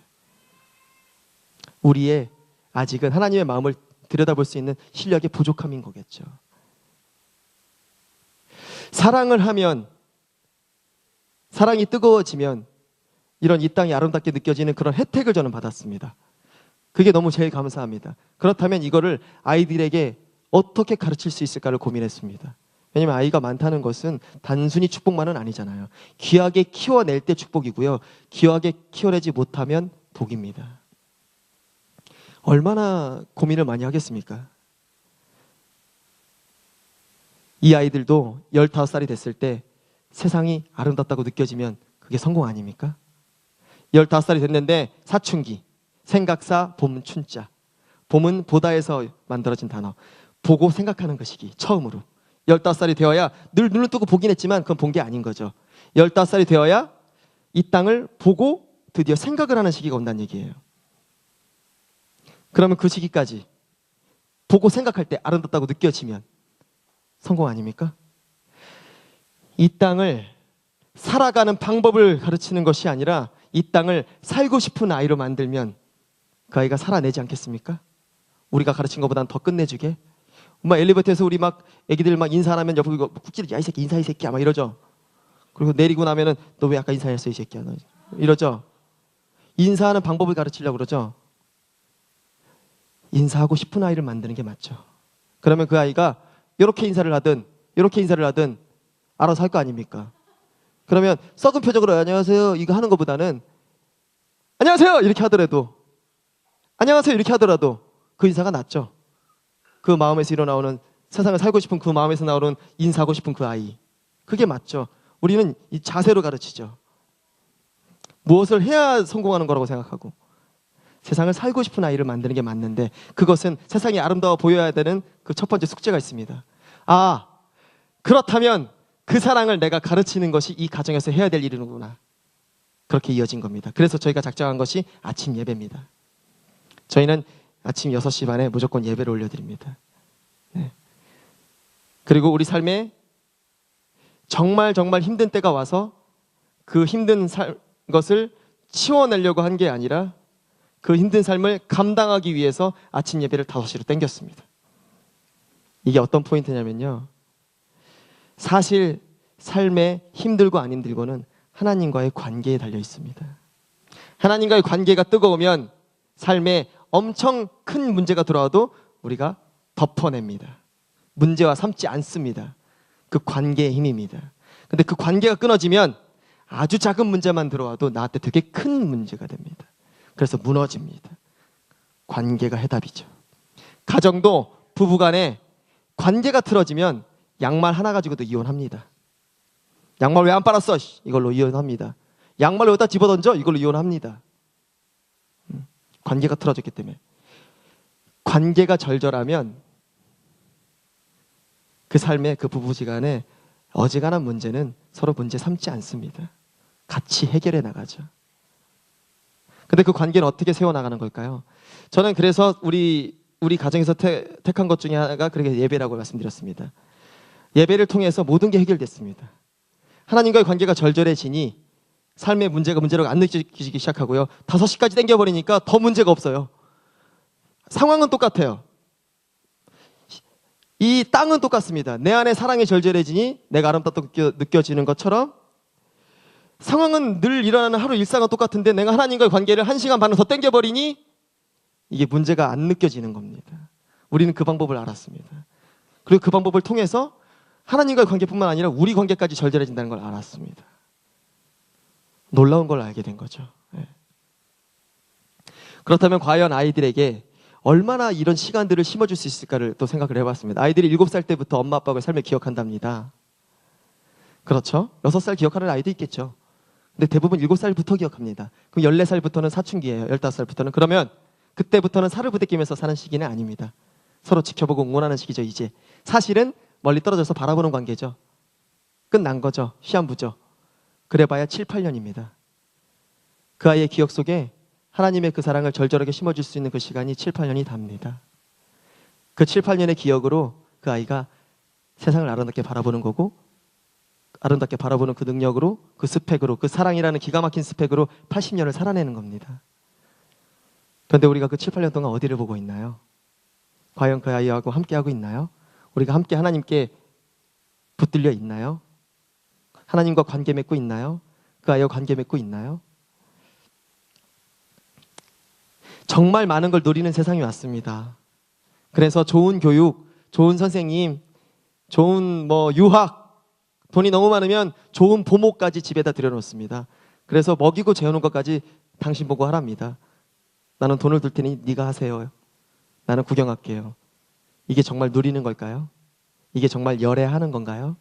A: 우리의 아직은 하나님의 마음을 들여다볼 수 있는 실력의 부족함인 거겠죠. 사랑을 하면, 사랑이 뜨거워지면 이런 이 땅이 아름답게 느껴지는 그런 혜택을 저는 받았습니다. 그게 너무 제일 감사합니다. 그렇다면 이거를 아이들에게 어떻게 가르칠 수 있을까를 고민했습니다. 왜냐하면 아이가 많다는 것은 단순히 축복만은 아니잖아요. 귀하게 키워낼 때 축복이고요. 귀하게 키워내지 못하면 복입니다. 얼마나 고민을 많이 하겠습니까? 이 아이들도 15살이 됐을 때 세상이 아름답다고 느껴지면 그게 성공 아닙니까? 15살이 됐는데 사춘기, 생각사, 봄, 춘자. 봄은 보다에서 만들어진 단어. 보고 생각하는 것이기, 처음으로. 15살이 되어야 늘 눈을 뜨고 보긴 했지만 그건 본 게 아닌 거죠. 15살이 되어야 이 땅을 보고 드디어 생각을 하는 시기가 온다는 얘기예요. 그러면 그 시기까지 보고 생각할 때 아름답다고 느껴지면 성공 아닙니까? 이 땅을 살아가는 방법을 가르치는 것이 아니라 이 땅을 살고 싶은 아이로 만들면 그 아이가 살아내지 않겠습니까? 우리가 가르친 것보다는 더 끝내주게. 엘리베이터에서 우리 막 애기들 막 인사 안 하면 옆에 꾹 야 이 새끼 인사 이 새끼야 막 이러죠. 그리고 내리고 나면은 너 왜 아까 인사했어 이 새끼야 너 이러죠. 인사하는 방법을 가르치려고 그러죠. 인사하고 싶은 아이를 만드는 게 맞죠. 그러면 그 아이가 이렇게 인사를 하든 이렇게 인사를 하든 알아서 할 거 아닙니까? 그러면 썩은 표정으로 안녕하세요 이거 하는 것보다는 안녕하세요 이렇게 하더라도 안녕하세요 이렇게 하더라도 그 인사가 낫죠. 그 마음에서 일어나오는 세상을 살고 싶은 그 마음에서 나오는 인사하고 싶은 그 아이. 그게 맞죠. 우리는 이 자세로 가르치죠. 무엇을 해야 성공하는 거라고 생각하고
B: 세상을 살고 싶은 아이를 만드는 게 맞는데, 그것은 세상이 아름다워 보여야 되는 그 첫 번째 숙제가 있습니다. 아, 그렇다면 그 사랑을 내가 가르치는 것이 이 가정에서 해야 될 일이구나. 그렇게 이어진 겁니다. 그래서 저희가 작정한 것이 아침 예배입니다. 저희는 아침 6시 반에 무조건 예배를 올려드립니다. 네. 그리고 우리 삶에 정말 힘든 때가 와서 그 힘든 것을 치워내려고 한 게 아니라 그 힘든 삶을 감당하기 위해서 아침 예배를 5시로 땡겼습니다. 이게 어떤 포인트냐면요, 사실 삶에 힘들고 안 힘들고는 하나님과의 관계에 달려 있습니다. 하나님과의 관계가 뜨거우면 삶에 엄청 큰 문제가 들어와도 우리가 덮어냅니다. 문제와 삼지 않습니다. 그 관계의 힘입니다. 근데 그 관계가 끊어지면 아주 작은 문제만 들어와도 나한테 되게 큰 문제가 됩니다. 그래서 무너집니다. 관계가 해답이죠. 가정도 부부간에 관계가 틀어지면 양말 하나 가지고도 이혼합니다. 양말 왜 안 빨았어? 이걸로 이혼합니다. 양말 여기다 집어던져? 이걸로 이혼합니다. 관계가 틀어졌기 때문에. 관계가 절절하면 그 삶의 그 부부지간에 어지간한 문제는 서로 문제 삼지 않습니다. 같이 해결해 나가죠. 근데 그 관계는 어떻게 세워나가는 걸까요? 저는 그래서 우리 가정에서 택한 것 중에 하나가 그렇게 예배라고 말씀드렸습니다. 예배를 통해서 모든 게 해결됐습니다. 하나님과의 관계가 절절해지니 삶의 문제로 안 느껴지기 시작하고요. 5시까지 땡겨버리니까 더 문제가 없어요. 상황은 똑같아요. 이 땅은 똑같습니다. 내 안에 사랑이 절절해지니 내가 아름답게 느껴지는 것처럼 상황은 늘 일어나는 하루 일상은 똑같은데 내가 하나님과의 관계를 1시간 반을 더 땡겨버리니 이게 문제가 안 느껴지는 겁니다. 우리는 그 방법을 알았습니다. 그리고 그 방법을 통해서 하나님과의 관계뿐만 아니라 우리 관계까지 절절해진다는 걸 알았습니다. 놀라운 걸 알게 된 거죠. 네. 그렇다면 과연 아이들에게 얼마나 이런 시간들을 심어줄 수 있을까를 또 생각을 해봤습니다. 아이들이 7살 때부터 엄마 아빠의 삶을 기억한답니다. 그렇죠? 6살 기억하는 아이도 있겠죠. 근데 대부분 7살부터 기억합니다. 그럼 14살부터는 사춘기예요. 15살부터는. 그러면 그때부터는 살을 부대끼면서 사는 시기는 아닙니다. 서로 지켜보고 응원하는 시기죠. 이제 사실은 멀리 떨어져서 바라보는 관계죠. 끝난 거죠. 시한부죠. 그래봐야 7, 8년입니다. 그 아이의 기억 속에 하나님의 그 사랑을 절절하게 심어줄 수 있는 그 시간이 7, 8년이 답니다. 그 7, 8년의 기억으로 그 아이가 세상을 아름답게 바라보는 거고, 아름답게 바라보는 그 능력으로, 그 스펙으로, 그 사랑이라는 기가 막힌 스펙으로 80년을 살아내는 겁니다. 그런데 우리가 그 7, 8년 동안 어디를 보고 있나요? 과연 그 아이하고 함께하고 있나요? 우리가 함께 하나님께 붙들려 있나요? 하나님과 관계 맺고 있나요? 그 아이와 관계 맺고 있나요? 정말 많은 걸 누리는 세상이 왔습니다. 그래서 좋은 교육, 좋은 선생님, 좋은 유학, 돈이 너무 많으면 좋은 보모까지 집에다 들여놓습니다. 그래서 먹이고 재우는 것까지 당신 보고 하랍니다. 나는 돈을 줄 테니 네가 하세요. 나는 구경할게요. 이게 정말 누리는 걸까요? 이게 정말 열애하는 건가요?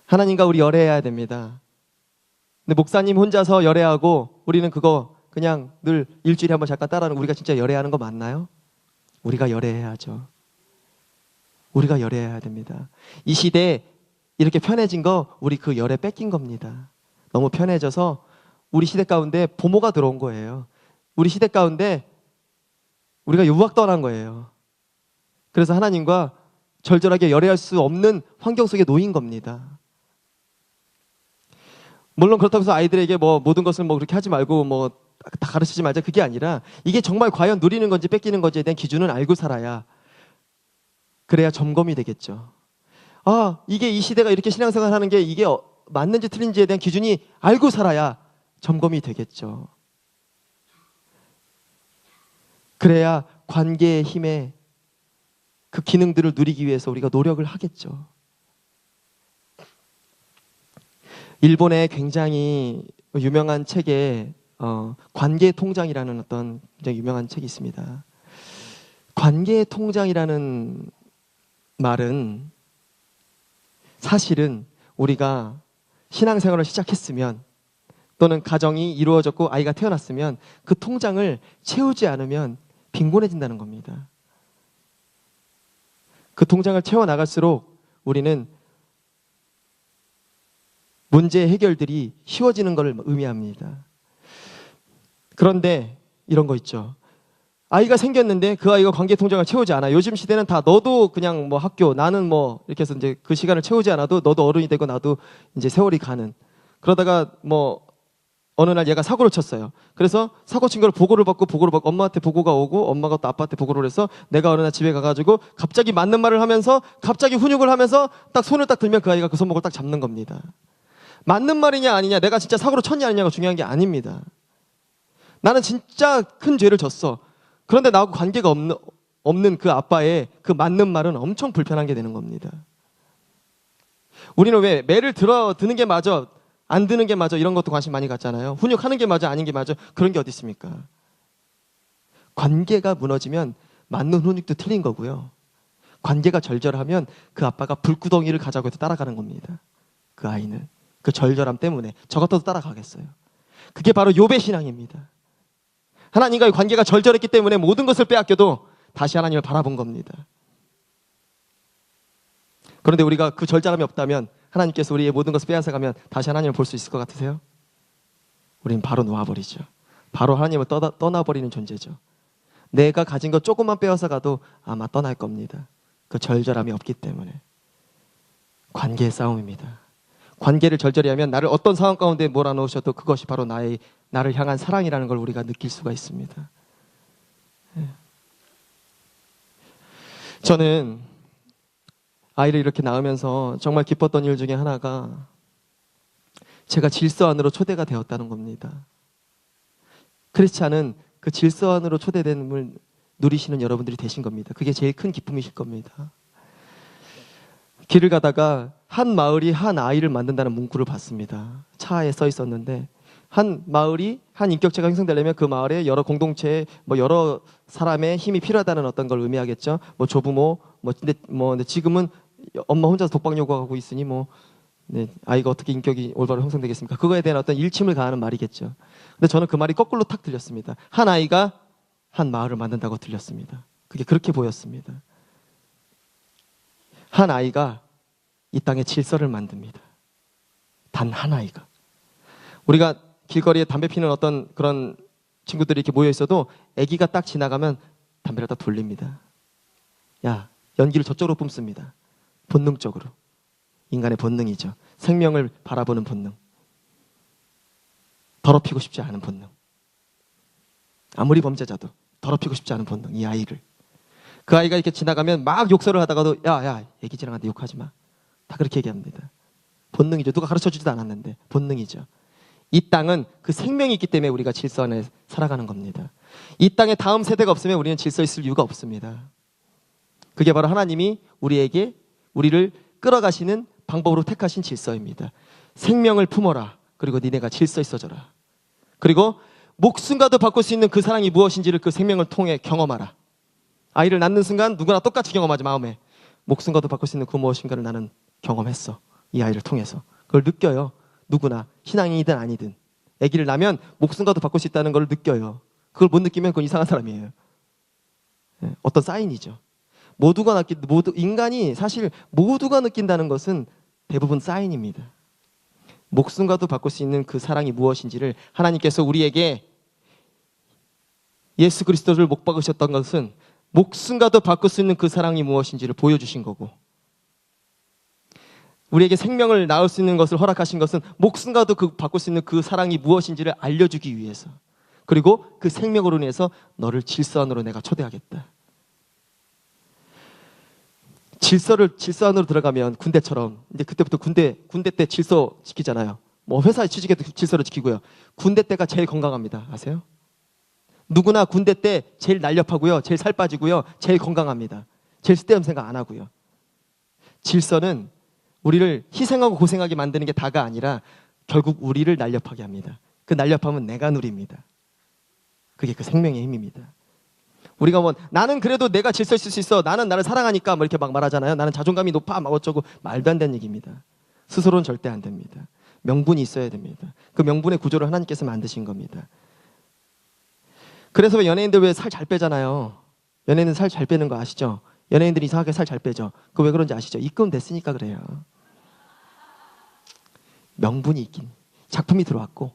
B: 하나님과 우리 열애해야 됩니다. 근데 목사님 혼자서 열애하고 우리는 그거 그냥 늘 일주일에 한번 잠깐 따라하는, 우리가 진짜 열애하는 거 맞나요? 우리가 열애해야죠. 우리가 열애해야 됩니다. 이 시대에 이렇게 편해진 거 우리 그 열애 뺏긴 겁니다. 너무 편해져서 우리 시대 가운데 보모가 들어온 거예요. 우리 시대 가운데 우리가 유학 떠난 거예요. 그래서 하나님과 절절하게 열애할 수 없는 환경 속에 놓인 겁니다. 물론 그렇다고 해서 아이들에게 모든 것을 그렇게 하지 말고 다 가르치지 말자, 그게 아니라 이게 정말 과연 누리는 건지 뺏기는 건지에 대한 기준은 알고 살아야, 그래야 점검이 되겠죠. 이게 이 시대가 이렇게 신앙생활 하는 게 이게 맞는지 틀린지에 대한 기준이 알고 살아야 점검이 되겠죠. 그래야 관계의 힘에 그 기능들을 누리기 위해서 우리가 노력을 하겠죠. 일본의 굉장히 유명한 책에 관계 통장이라는 어떤 굉장히 유명한 책이 있습니다. 관계 통장이라는 말은 사실은 우리가 신앙생활을 시작했으면 또는 가정이 이루어졌고 아이가 태어났으면 그 통장을 채우지 않으면 빈곤해진다는 겁니다. 그 통장을 채워나갈수록 우리는 문제 해결들이 쉬워지는 것을 의미합니다. 그런데 이런 거 있죠. 아이가 생겼는데 그 아이가 관계 통장을 채우지 않아. 요즘 시대는 다 너도 그냥 뭐 학교, 나는 뭐 이렇게 해서 이제 그 시간을 채우지 않아도 너도 어른이 되고 나도 이제 세월이 가는. 그러다가 뭐 어느 날 얘가 사고를 쳤어요. 그래서 사고 친 걸 보고를 받고 엄마한테 보고가 오고 엄마가 또 아빠한테 보고를 해서 내가 어느 날 집에 가가지고 갑자기 맞는 말을 하면서 갑자기 훈육을 하면서 딱 손을 딱 들면 그 아이가 그 손목을 딱 잡는 겁니다. 맞는 말이냐 아니냐, 내가 진짜 사고를 쳤냐 아니냐가 중요한 게 아닙니다. 나는 진짜 큰 죄를 졌어. 그런데 나하고 관계가 없는 그 아빠의 그 맞는 말은 엄청 불편한 게 되는 겁니다. 우리는 왜 매를 드는 게 맞아, 안 드는 게 맞아 이런 것도 관심 많이 갖잖아요. 훈육하는 게 맞아, 아닌 게 맞아, 그런 게 어디 있습니까? 관계가 무너지면 맞는 훈육도 틀린 거고요. 관계가 절절하면 그 아빠가 불구덩이를 가자고 해도 따라가는 겁니다. 그 아이는 그 절절함 때문에 저 같아도 따라가겠어요. 그게 바로 욥의 신앙입니다. 하나님과의 관계가 절절했기 때문에 모든 것을 빼앗겨도 다시 하나님을 바라본 겁니다. 그런데 우리가 그 절절함이 없다면, 하나님께서 우리의 모든 것을 빼앗아가면 다시 하나님을 볼 수 있을 것 같으세요? 우리는 바로 놓아버리죠. 바로 하나님을 떠나버리는 존재죠. 내가 가진 것 조금만 빼앗아 가도 아마 떠날 겁니다. 그 절절함이 없기 때문에. 관계의 싸움입니다. 관계를 절절히 하면 나를 어떤 상황 가운데 몰아넣으셔도 그것이 바로 나를 향한 사랑이라는 걸 우리가 느낄 수가 있습니다. 저는 아이를 이렇게 낳으면서 정말 기뻤던 일 중에 하나가 제가 질서 안으로 초대가 되었다는 겁니다. 크리스찬은 그 질서 안으로 초대됨을 누리시는 여러분들이 되신 겁니다. 그게 제일 큰 기쁨이실 겁니다. 길을 가다가 한 마을이 한 아이를 만든다는 문구를 봤습니다. 차에 써 있었는데, 한 마을이 한 인격체가 형성되려면 그 마을에 여러 공동체에 여러 사람의 힘이 필요하다는 어떤 걸 의미하겠죠. 조부모, 근데 지금은 엄마 혼자서 독박 요구하고 있으니 아이가 어떻게 인격이 올바로 형성되겠습니까? 그거에 대한 어떤 일침을 가하는 말이겠죠. 근데 저는 그 말이 거꾸로 탁 들렸습니다. 한 아이가 한 마을을 만든다고 들렸습니다. 그게 그렇게 보였습니다. 한 아이가 이 땅에 질서를 만듭니다. 단 한 아이가. 우리가 길거리에 담배 피는 어떤 그런 친구들이 이렇게 모여 있어도 아기가 딱 지나가면 담배를 딱 돌립니다. 야, 연기를 저쪽으로 뿜습니다. 본능적으로. 인간의 본능이죠. 생명을 바라보는 본능. 더럽히고 싶지 않은 본능. 아무리 범죄자도 더럽히고 싶지 않은 본능. 이 아이를. 그 아이가 이렇게 지나가면 막 욕설을 하다가도 야, 애기 지나가는데 욕하지 마. 다 그렇게 얘기합니다. 본능이죠. 누가 가르쳐주지도 않았는데 본능이죠. 이 땅은 그 생명이 있기 때문에 우리가 질서 안에 살아가는 겁니다. 이 땅에 다음 세대가 없으면 우리는 질서 있을 이유가 없습니다. 그게 바로 하나님이 우리를 끌어가시는 방법으로 택하신 질서입니다. 생명을 품어라. 그리고 니네가 질서 있어져라. 그리고 목숨과도 바꿀 수 있는 그 사랑이 무엇인지를 그 생명을 통해 경험하라. 아이를 낳는 순간 누구나 똑같이 경험하지, 마음에. 목숨과도 바꿀 수 있는 그 무엇인가를 나는 경험했어. 이 아이를 통해서. 그걸 느껴요. 누구나. 신앙이든 아니든. 아기를 낳으면 목숨과도 바꿀 수 있다는 걸 느껴요. 그걸 못 느끼면 그건 이상한 사람이에요. 어떤 사인이죠. 인간이 사실 모두가 느낀다는 것은 대부분 사인입니다. 목숨과도 바꿀 수 있는 그 사랑이 무엇인지를 하나님께서 우리에게 예수 그리스도를 못 박으셨던 것은 목숨과도 바꿀 수 있는 그 사랑이 무엇인지를 보여주신 거고, 우리에게 생명을 낳을 수 있는 것을 허락하신 것은 목숨과도 바꿀 수 있는 그 사랑이 무엇인지를 알려주기 위해서, 그리고 그 생명으로 인해서 너를 질서 안으로 내가 초대하겠다. 질서 안으로 들어가면 군대처럼, 이제 그때부터 군대 때 질서 지키잖아요. 회사에 취직해도 질서를 지키고요. 군대 때가 제일 건강합니다. 아세요? 누구나 군대 때 제일 날렵하고요. 제일 살 빠지고요. 제일 건강합니다. 제일 쓸데없는 생각 안 하고요. 질서는 우리를 희생하고 고생하게 만드는 게 다가 아니라 결국 우리를 날렵하게 합니다. 그 날렵함은 내가 누립니다. 그게 그 생명의 힘입니다. 우리가 나는 그래도 내가 질서 있을 수 있어. 나는 나를 사랑하니까 이렇게 막 말하잖아요. 나는 자존감이 높아. 어쩌고. 말도 안 되는 얘기입니다. 스스로는 절대 안 됩니다. 명분이 있어야 됩니다. 그 명분의 구조를 하나님께서 만드신 겁니다. 그래서 연예인들 왜 살 잘 빼잖아요. 연예인은 살 잘 빼는 거 아시죠? 연예인들이 이상하게 살 잘 빼죠. 그거 왜 그런지 아시죠? 입금 됐으니까 그래요. 명분이 있긴. 작품이 들어왔고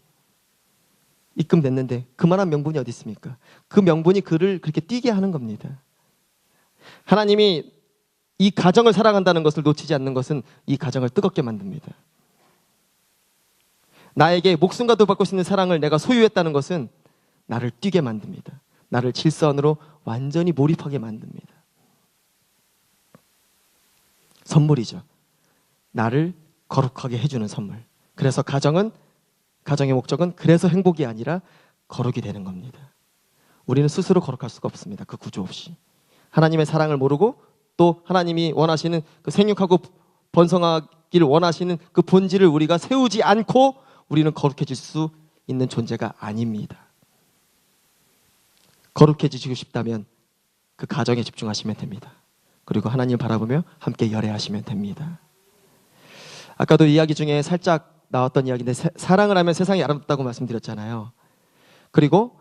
B: 입금 됐는데 그만한 명분이 어디 있습니까? 그 명분이 그를 그렇게 뛰게 하는 겁니다. 하나님이 이 가정을 사랑한다는 것을 놓치지 않는 것은 이 가정을 뜨겁게 만듭니다. 나에게 목숨과도 바꿀 수 있는 사랑을 내가 소유했다는 것은 나를 뛰게 만듭니다. 나를 질서 안으로 완전히 몰입하게 만듭니다. 선물이죠. 나를 거룩하게 해주는 선물. 그래서 가정의 목적은 그래서 행복이 아니라 거룩이 되는 겁니다. 우리는 스스로 거룩할 수가 없습니다. 그 구조 없이. 하나님의 사랑을 모르고 또 하나님이 원하시는 그 생육하고 번성하기를 원하시는 그 본질을 우리가 세우지 않고 우리는 거룩해질 수 있는 존재가 아닙니다. 거룩해지시고 싶다면 그 가정에 집중하시면 됩니다. 그리고 하나님을 바라보며 함께 열애하시면 됩니다. 아까도 이야기 중에 살짝 나왔던 이야기인데 사랑을 하면 세상이 아름답다고 말씀드렸잖아요. 그리고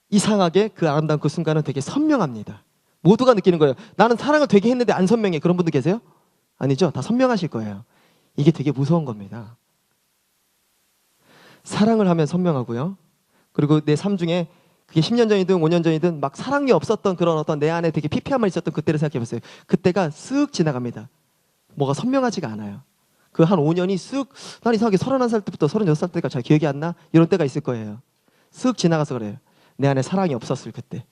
B: 이상하게 그 아름다운 그 순간은 되게 선명합니다. 모두가 느끼는 거예요. 나는 사랑을 되게 했는데 안 선명해. 그런 분들 계세요? 아니죠? 다 선명하실 거예요. 이게 되게 무서운 겁니다. 사랑을 하면 선명하고요. 그리고 내 삶 중에 그게 10년 전이든 5년 전이든 막 사랑이 없었던 그런 어떤 내 안에 되게 피폐함만 있었던 그때를 생각해 보세요. 그때가 쓱 지나갑니다. 뭐가 선명하지가 않아요. 그 한 5년이 쓱, 난 이상하게 31살 때부터 36살 때가 잘 기억이 안 나? 이런 때가 있을 거예요. 쓱 지나가서 그래요. 내 안에 사랑이 없었을 그때.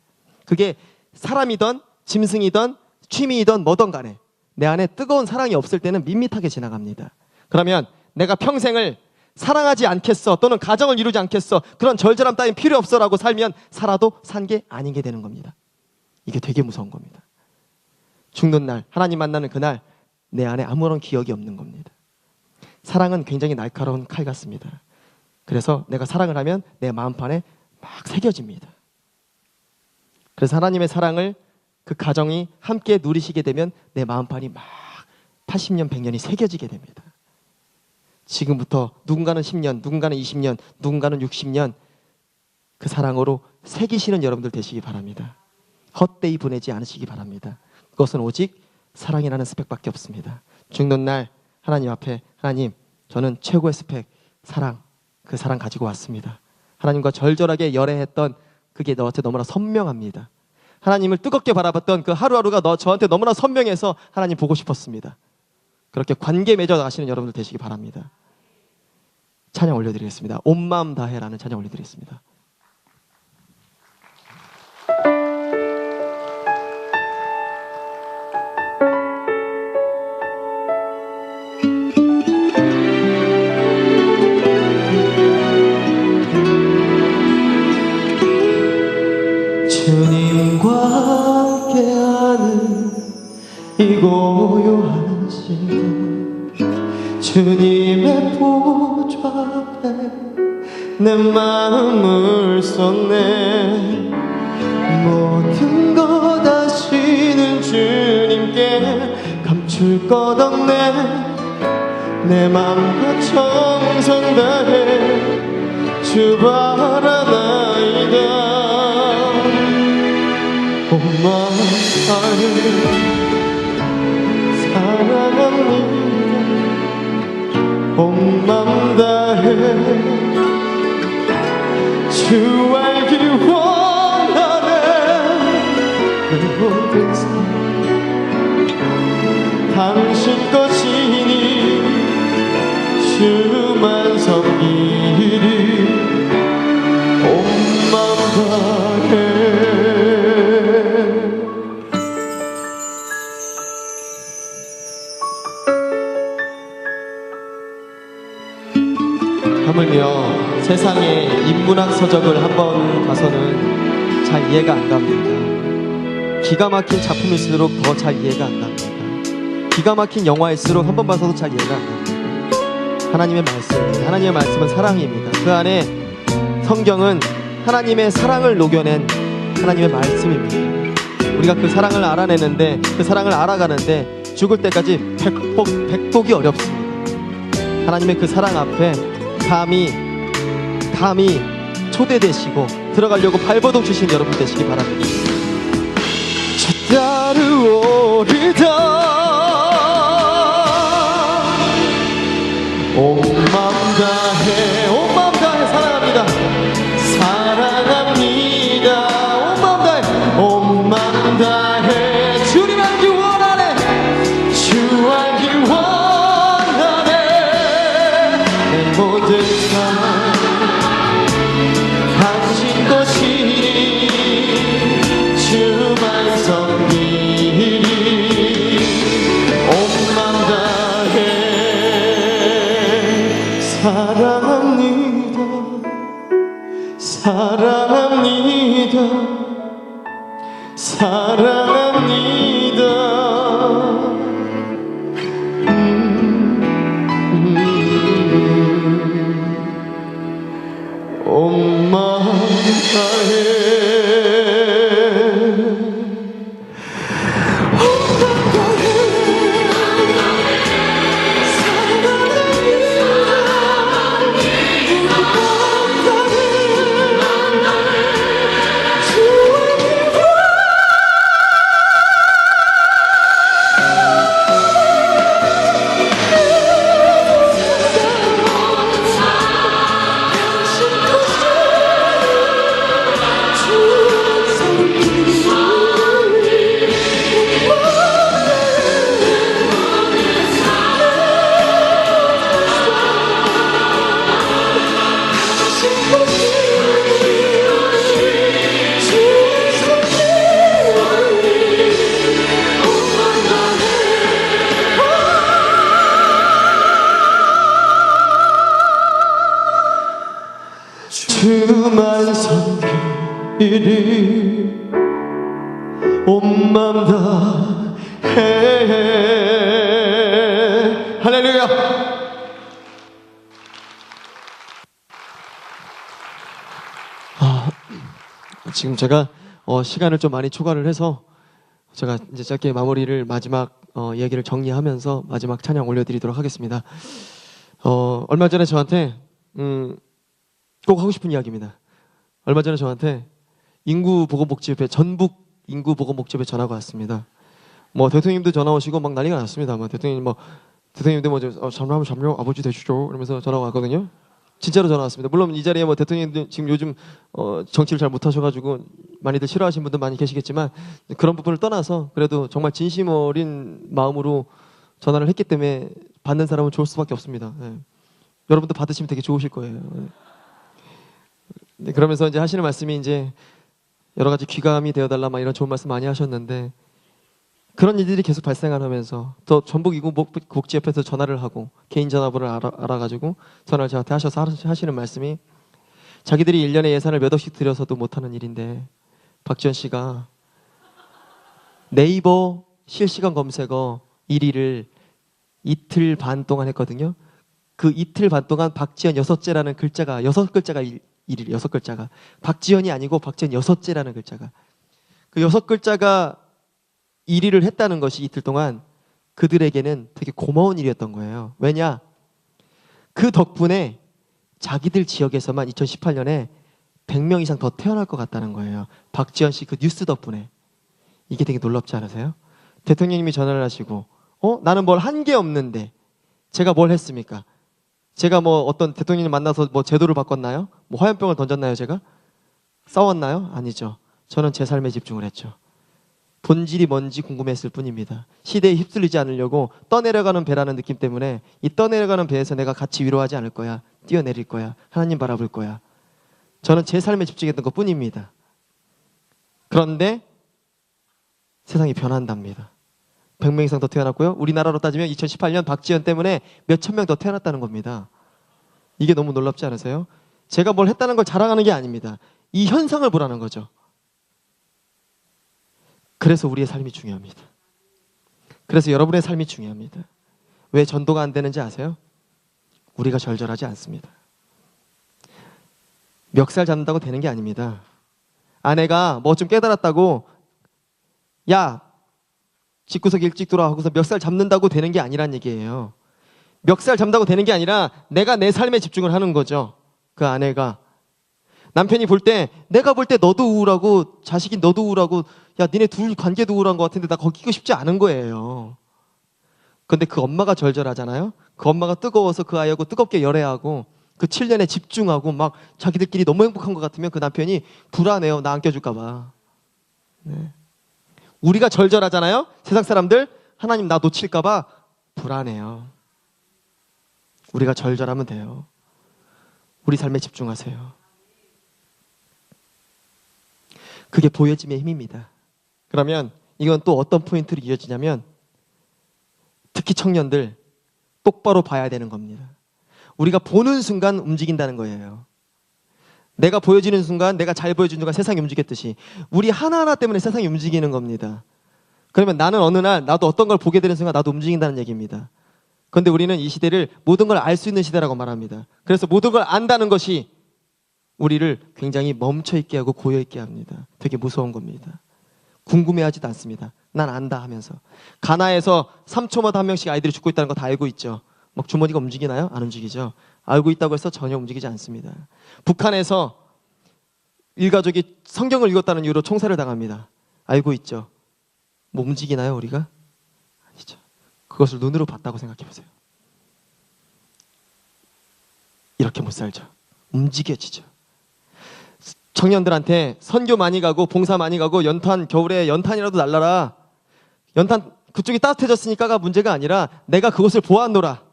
B: 그게 사람이든 짐승이든 취미이든 뭐든 간에 내 안에 뜨거운 사랑이 없을 때는 밋밋하게 지나갑니다. 그러면 내가 평생을 사랑하지 않겠어 또는 가정을 이루지 않겠어 그런 절절함 따윈 필요 없어라고 살면 살아도 산 게 아닌 게 되는 겁니다. 이게 되게 무서운 겁니다. 죽는 날 하나님 만나는 그날 내 안에 아무런 기억이 없는 겁니다. 사랑은 굉장히 날카로운 칼 같습니다. 그래서 내가 사랑을 하면 내 마음판에 막 새겨집니다. 그래서 하나님의 사랑을 그 가정이 함께 누리시게 되면 내 마음판이 막 80년 100년이 새겨지게 됩니다. 지금부터 누군가는 10년, 누군가는 20년, 누군가는 60년 그 사랑으로 새기시는 여러분들 되시기 바랍니다. 헛되이 보내지 않으시기 바랍니다. 그것은 오직 사랑이라는 스펙밖에 없습니다. 죽는 날 하나님 앞에 하나님 저는 최고의 스펙 사랑 그 사랑 가지고 왔습니다. 하나님과 절절하게 열애했던 그게 너한테 너무나 선명합니다. 하나님을 뜨겁게 바라봤던 그 하루하루가 저한테 너무나 선명해서 하나님 보고 싶었습니다. 그렇게 관계 맺어 나가시는 여러분들 되시기 바랍니다. 찬양 올려드리겠습니다. 온 마음 다해라는 찬양 올려드리겠습니다.
A: 주님과 함께하는 이 고요한 시간 주님의 보좌 앞에 내 마음을 쏟네 모든 것 아시는 주님께 감출 것 없네 내 마음과 정성 다해 주 바라나이다 온 마음 다해 사랑합니다 온 마음 다해 주 알기 원하네 내 모든 삶 당신 것이니 주만 섬기리 온 마음 다해 하물며 세상의 인문학 서적을 한번 봐서는 잘 이해가 안 갑니다. 기가 막힌 작품일수록 더 잘 이해가 안 갑니다. 기가 막힌 영화일수록 한 번 봐서도 잘 이해가 안 갑니다. 하나님의 말씀입니다. 하나님의 말씀은 사랑입니다. 그 안에 성경은 하나님의 사랑을 녹여낸 하나님의 말씀입니다. 우리가 그 사랑을 알아내는데 그 사랑을 알아가는데 죽을 때까지 백독이 어렵습니다.
B: 하나님의 그 사랑 앞에 감히 초대되시고 들어가려고 발버둥 치신 여러분 되시기 바랍니다. 저 따르오리다 온 마음 다해 사랑합니다. 온 마음 다해 주님 알기 원하네. 주 알기 원하네. 내 모든 삶 가진 것이니 주만 섬기리. 온 마음 다해 사랑합니다. 온 마음 다해 주만 섬기리. 온 마음 다해. 할렐루야. 지금 제가 시간을 좀 많이 초과를 해서 제가 이제 짧게 마무리를 마지막 이야기를 정리하면서 마지막 찬양 올려드리도록 하겠습니다. 얼마 전에 저한테 꼭 하고 싶은 이야기입니다. 얼마 전에 저한테 인구보건복지협회 전북 인구보건복지협회 전화가 왔습니다. 뭐 대통령님도 전화 오시고 막 난리가 났습니다. 뭐 대통령님도 잠깐만 아버지 되시죠 이러면서 전화가 왔거든요. 진짜로 전화 왔습니다. 물론 이 자리에 뭐 대통령님 지금 요즘 정치를 잘 못하셔가지고 많이들 싫어하시는 분들 많이 계시겠지만 그런 부분을 떠나서 그래도 정말 진심 어린 마음으로 전화를 했기 때문에 받는 사람은 좋을 수밖에 없습니다. 네. 여러분도 받으시면 되게 좋으실 거예요. 네, 그러면서 이제 하시는 말씀이 이제 여러 가지 귀감이 되어달라 막 이런 좋은 말씀 많이 하셨는데 그런 일들이 계속 발생하면서 또 전북 이구복지협회에서 전화를 하고 개인 전화번호를 알아가지고 전화를 저한테 하셔서 하시는 말씀이 자기들이 1년에 예산을 몇 억씩 들여서도 못하는 일인데 박지원 씨가 네이버 실시간 검색어 1위를 이틀 반 동안 했거든요. 그 이틀 반 동안 박지원 6자라는 글자가 6글자가 1위 6글자가 박지원이 아니고 박지원 6자라는 글자가 그 6글자가 1위를 했다는 것이 이틀 동안 그들에게는 되게 고마운 일이었던 거예요. 왜냐? 그 덕분에 자기들 지역에서만 2018년에 100명 이상 더 태어날 것 같다는 거예요. 박지원 씨 그 뉴스 덕분에. 이게 되게 놀랍지 않으세요? 대통령님이 전화를 하시고 나는 뭘 한 게 없는데 제가 뭘 했습니까? 제가 뭐 어떤 대통령님 만나서 뭐 제도를 바꿨나요? 뭐 화염병을 던졌나요 제가? 싸웠나요? 아니죠. 저는 제 삶에 집중을 했죠. 본질이 뭔지 궁금했을 뿐입니다. 시대에 휩쓸리지 않으려고 떠내려가는 배라는 느낌 때문에 이 떠내려가는 배에서 내가 같이 위로하지 않을 거야. 뛰어내릴 거야. 하나님 바라볼 거야. 저는 제 삶에 집중했던 것 뿐입니다. 그런데 세상이 변한답니다. 100명 이상 더 태어났고요. 우리나라로 따지면 2018년 박지원 때문에 몇천 명 더 태어났다는 겁니다. 이게 너무 놀랍지 않으세요? 제가 뭘 했다는 걸 자랑하는 게 아닙니다. 이 현상을 보라는 거죠. 그래서 우리의 삶이 중요합니다. 그래서 여러분의 삶이 중요합니다. 왜 전도가 안 되는지 아세요? 우리가 절절하지 않습니다. 멱살 잡는다고 되는 게 아닙니다. 아내가 뭐 좀 깨달았다고 야 집구석 일찍 들어와 하고서 멱살 잡는다고 되는 게 아니란 얘기예요. 멱살 잡는다고 되는 게 아니라 내가 내 삶에 집중을 하는 거죠. 그 아내가. 남편이 볼 때, 내가 볼 때 너도 우울하고 자식이 너도 우울하고 야 니네 둘 관계도 우울한 것 같은데 나 거기 끼고 싶지 않은 거예요. 근데 그 엄마가 절절하잖아요. 그 엄마가 뜨거워서 그 아이하고 뜨겁게 열애하고 그 7년에 집중하고 막 자기들끼리 너무 행복한 것 같으면 그 남편이 불안해요. 나 안 껴줄까 봐. 네. 우리가 절절하잖아요. 세상 사람들 하나님 나 놓칠까 봐 불안해요. 우리가 절절하면 돼요. 우리 삶에 집중하세요. 그게 보여짐의 힘입니다. 그러면 이건 또 어떤 포인트로 이어지냐면 특히 청년들 똑바로 봐야 되는 겁니다. 우리가 보는 순간 움직인다는 거예요. 내가 보여지는 순간, 내가 잘 보여주는 순간 세상이 움직였듯이 우리 하나하나 때문에 세상이 움직이는 겁니다. 그러면 나는 어느 날 나도 어떤 걸 보게 되는 순간 나도 움직인다는 얘기입니다. 그런데 우리는 이 시대를 모든 걸 알 수 있는 시대라고 말합니다. 그래서 모든 걸 안다는 것이 우리를 굉장히 멈춰있게 하고 고여있게 합니다. 되게 무서운 겁니다. 궁금해하지도 않습니다. 난 안다 하면서. 가나에서 3초마다 한 명씩 아이들이 죽고 있다는 거 다 알고 있죠. 막 주머니가 움직이나요? 안 움직이죠. 알고 있다고 해서 전혀 움직이지 않습니다. 북한에서 일가족이 성경을 읽었다는 이유로 총살을 당합니다. 알고 있죠. 뭐 움직이나요 우리가? 아니죠. 그것을 눈으로 봤다고 생각해 보세요. 이렇게 못 살죠. 움직여지죠. 청년들한테 선교 많이 가고 봉사 많이 가고 연탄 겨울에 연탄이라도 날라라. 연탄 그쪽이 따뜻해졌으니까가 문제가 아니라 내가 그것을 보았노라.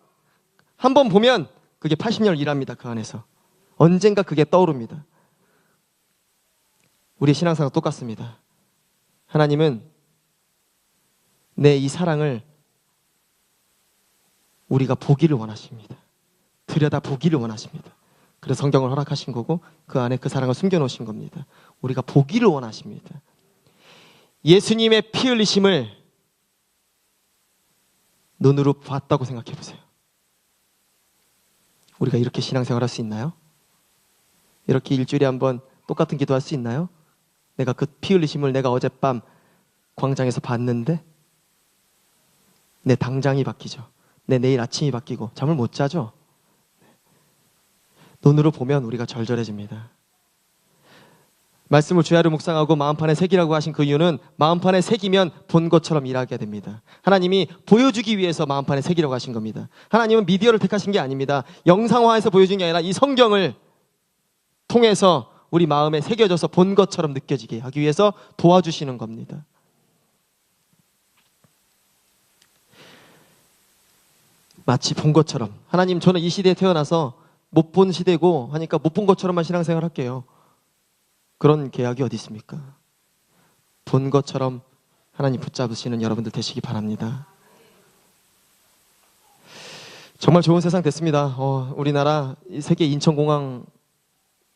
B: 한번 보면 그게 80년을 일합니다. 그 안에서. 언젠가 그게 떠오릅니다. 우리의 신앙생활 똑같습니다. 하나님은 내 이 사랑을 우리가 보기를 원하십니다. 들여다 보기를 원하십니다. 그래서 성경을 허락하신 거고 그 안에 그 사랑을 숨겨놓으신 겁니다. 우리가 보기를 원하십니다. 예수님의 피 흘리심을 눈으로 봤다고 생각해 보세요. 우리가 이렇게 신앙생활 할 수 있나요? 이렇게 일주일에 한번 똑같은 기도할 수 있나요? 내가 그 피 흘리심을 내가 어젯밤 광장에서 봤는데 내 당장이 바뀌죠. 내 내일 아침이 바뀌고 잠을 못 자죠. 눈으로 보면 우리가 절절해집니다. 말씀을 주야로 묵상하고 마음판에 새기라고 하신 그 이유는 마음판에 새기면 본 것처럼 일하게 됩니다. 하나님이 보여주기 위해서 마음판에 새기라고 하신 겁니다. 하나님은 미디어를 택하신 게 아닙니다. 영상화해서 보여준 게 아니라 이 성경을 통해서 우리 마음에 새겨져서 본 것처럼 느껴지게 하기 위해서 도와주시는 겁니다. 마치 본 것처럼. 하나님 저는 이 시대에 태어나서 못 본 시대고 하니까 못 본 것처럼만 신앙생활 할게요. 그런 계약이 어디 있습니까? 본 것처럼 하나님 붙잡으시는 여러분들 되시기 바랍니다. 정말 좋은 세상 됐습니다. 우리나라 세계 인천공항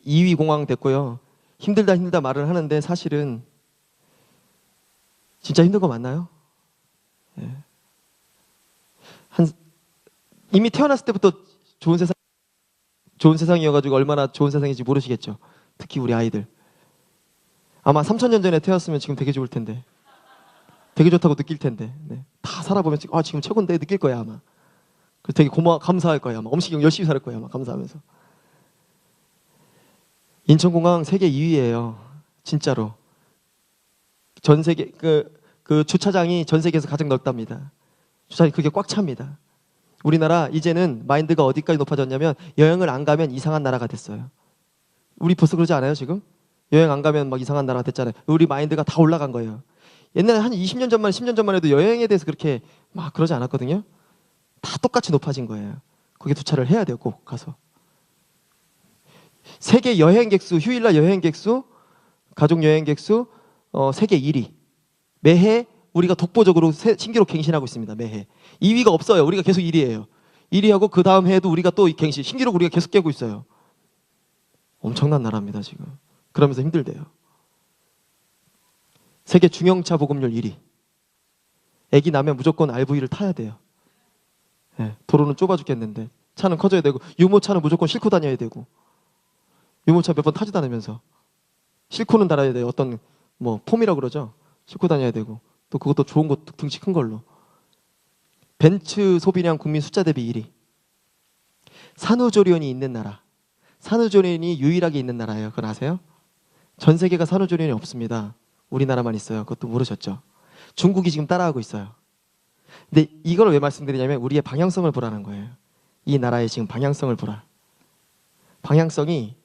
B: 2위 공항 됐고요. 힘들다 말을 하는데 사실은 진짜 힘든 거 맞나요? 예. 이미 태어났을 때부터 좋은 세상이어가지고 얼마나 좋은 세상인지 모르시겠죠. 특히 우리 아이들. 아마 3000년 전에 태어났으면 지금 되게 좋을 텐데. 되게 좋다고 느낄 텐데. 네. 다 살아보면 지금 최고인데 느낄 거야 아마. 그래서 되게 감사할 거야 아마. 엄식형 열심히 살 거야 아마 감사하면서. 인천공항 세계 2위예요. 진짜로. 전 세계 그 주차장이 전 세계에서 가장 넓답니다. 주차장이 그게 꽉 찹니다. 우리나라 이제는 마인드가 어디까지 높아졌냐면 여행을 안 가면 이상한 나라가 됐어요. 우리 벌써 그러지 않아요 지금? 여행 안 가면 막 이상한 나라가 됐잖아요. 우리 마인드가 다 올라간 거예요. 옛날에 한 20년 전만 10년 전만 해도 여행에 대해서 그렇게 막 그러지 않았거든요. 다 똑같이 높아진 거예요. 거기 주차를 해야 돼요. 꼭 가서. 세계 여행객 수, 휴일날 여행객 수, 가족 여행객 수 세계 1위. 매해 우리가 독보적으로 신기록 갱신하고 있습니다. 매해. 2위가 없어요. 우리가 계속 1위예요. 1위하고 그 다음 해에도 우리가 또 신기록 우리가 계속 깨고 있어요. 엄청난 나라입니다 지금. 그러면서 힘들대요. 세계 중형차 보급률 1위. 애기 나면 무조건 RV를 타야 돼요. 네, 도로는 좁아 죽겠는데 차는 커져야 되고 유모차는 무조건 싣고 다녀야 되고 유모차 몇 번 타지도 않으면서 싣고는 달아야 돼요. 어떤 폼이라고 그러죠. 싣고 다녀야 되고 또 그것도 좋은 것 등치 큰 걸로. 벤츠 소비량 국민 숫자 대비 1위. 산후조리원이 있는 나라, 산후조리원이 유일하게 있는 나라예요. 그건 아세요? 전 세계가 산후조리원이 없습니다. 우리나라만 있어요. 그것도 모르셨죠? 중국이 지금 따라하고 있어요. 근데 이걸 왜 말씀드리냐면 우리의 방향성을 보라는 거예요. 이 나라의 지금 방향성을 보라. 방향성이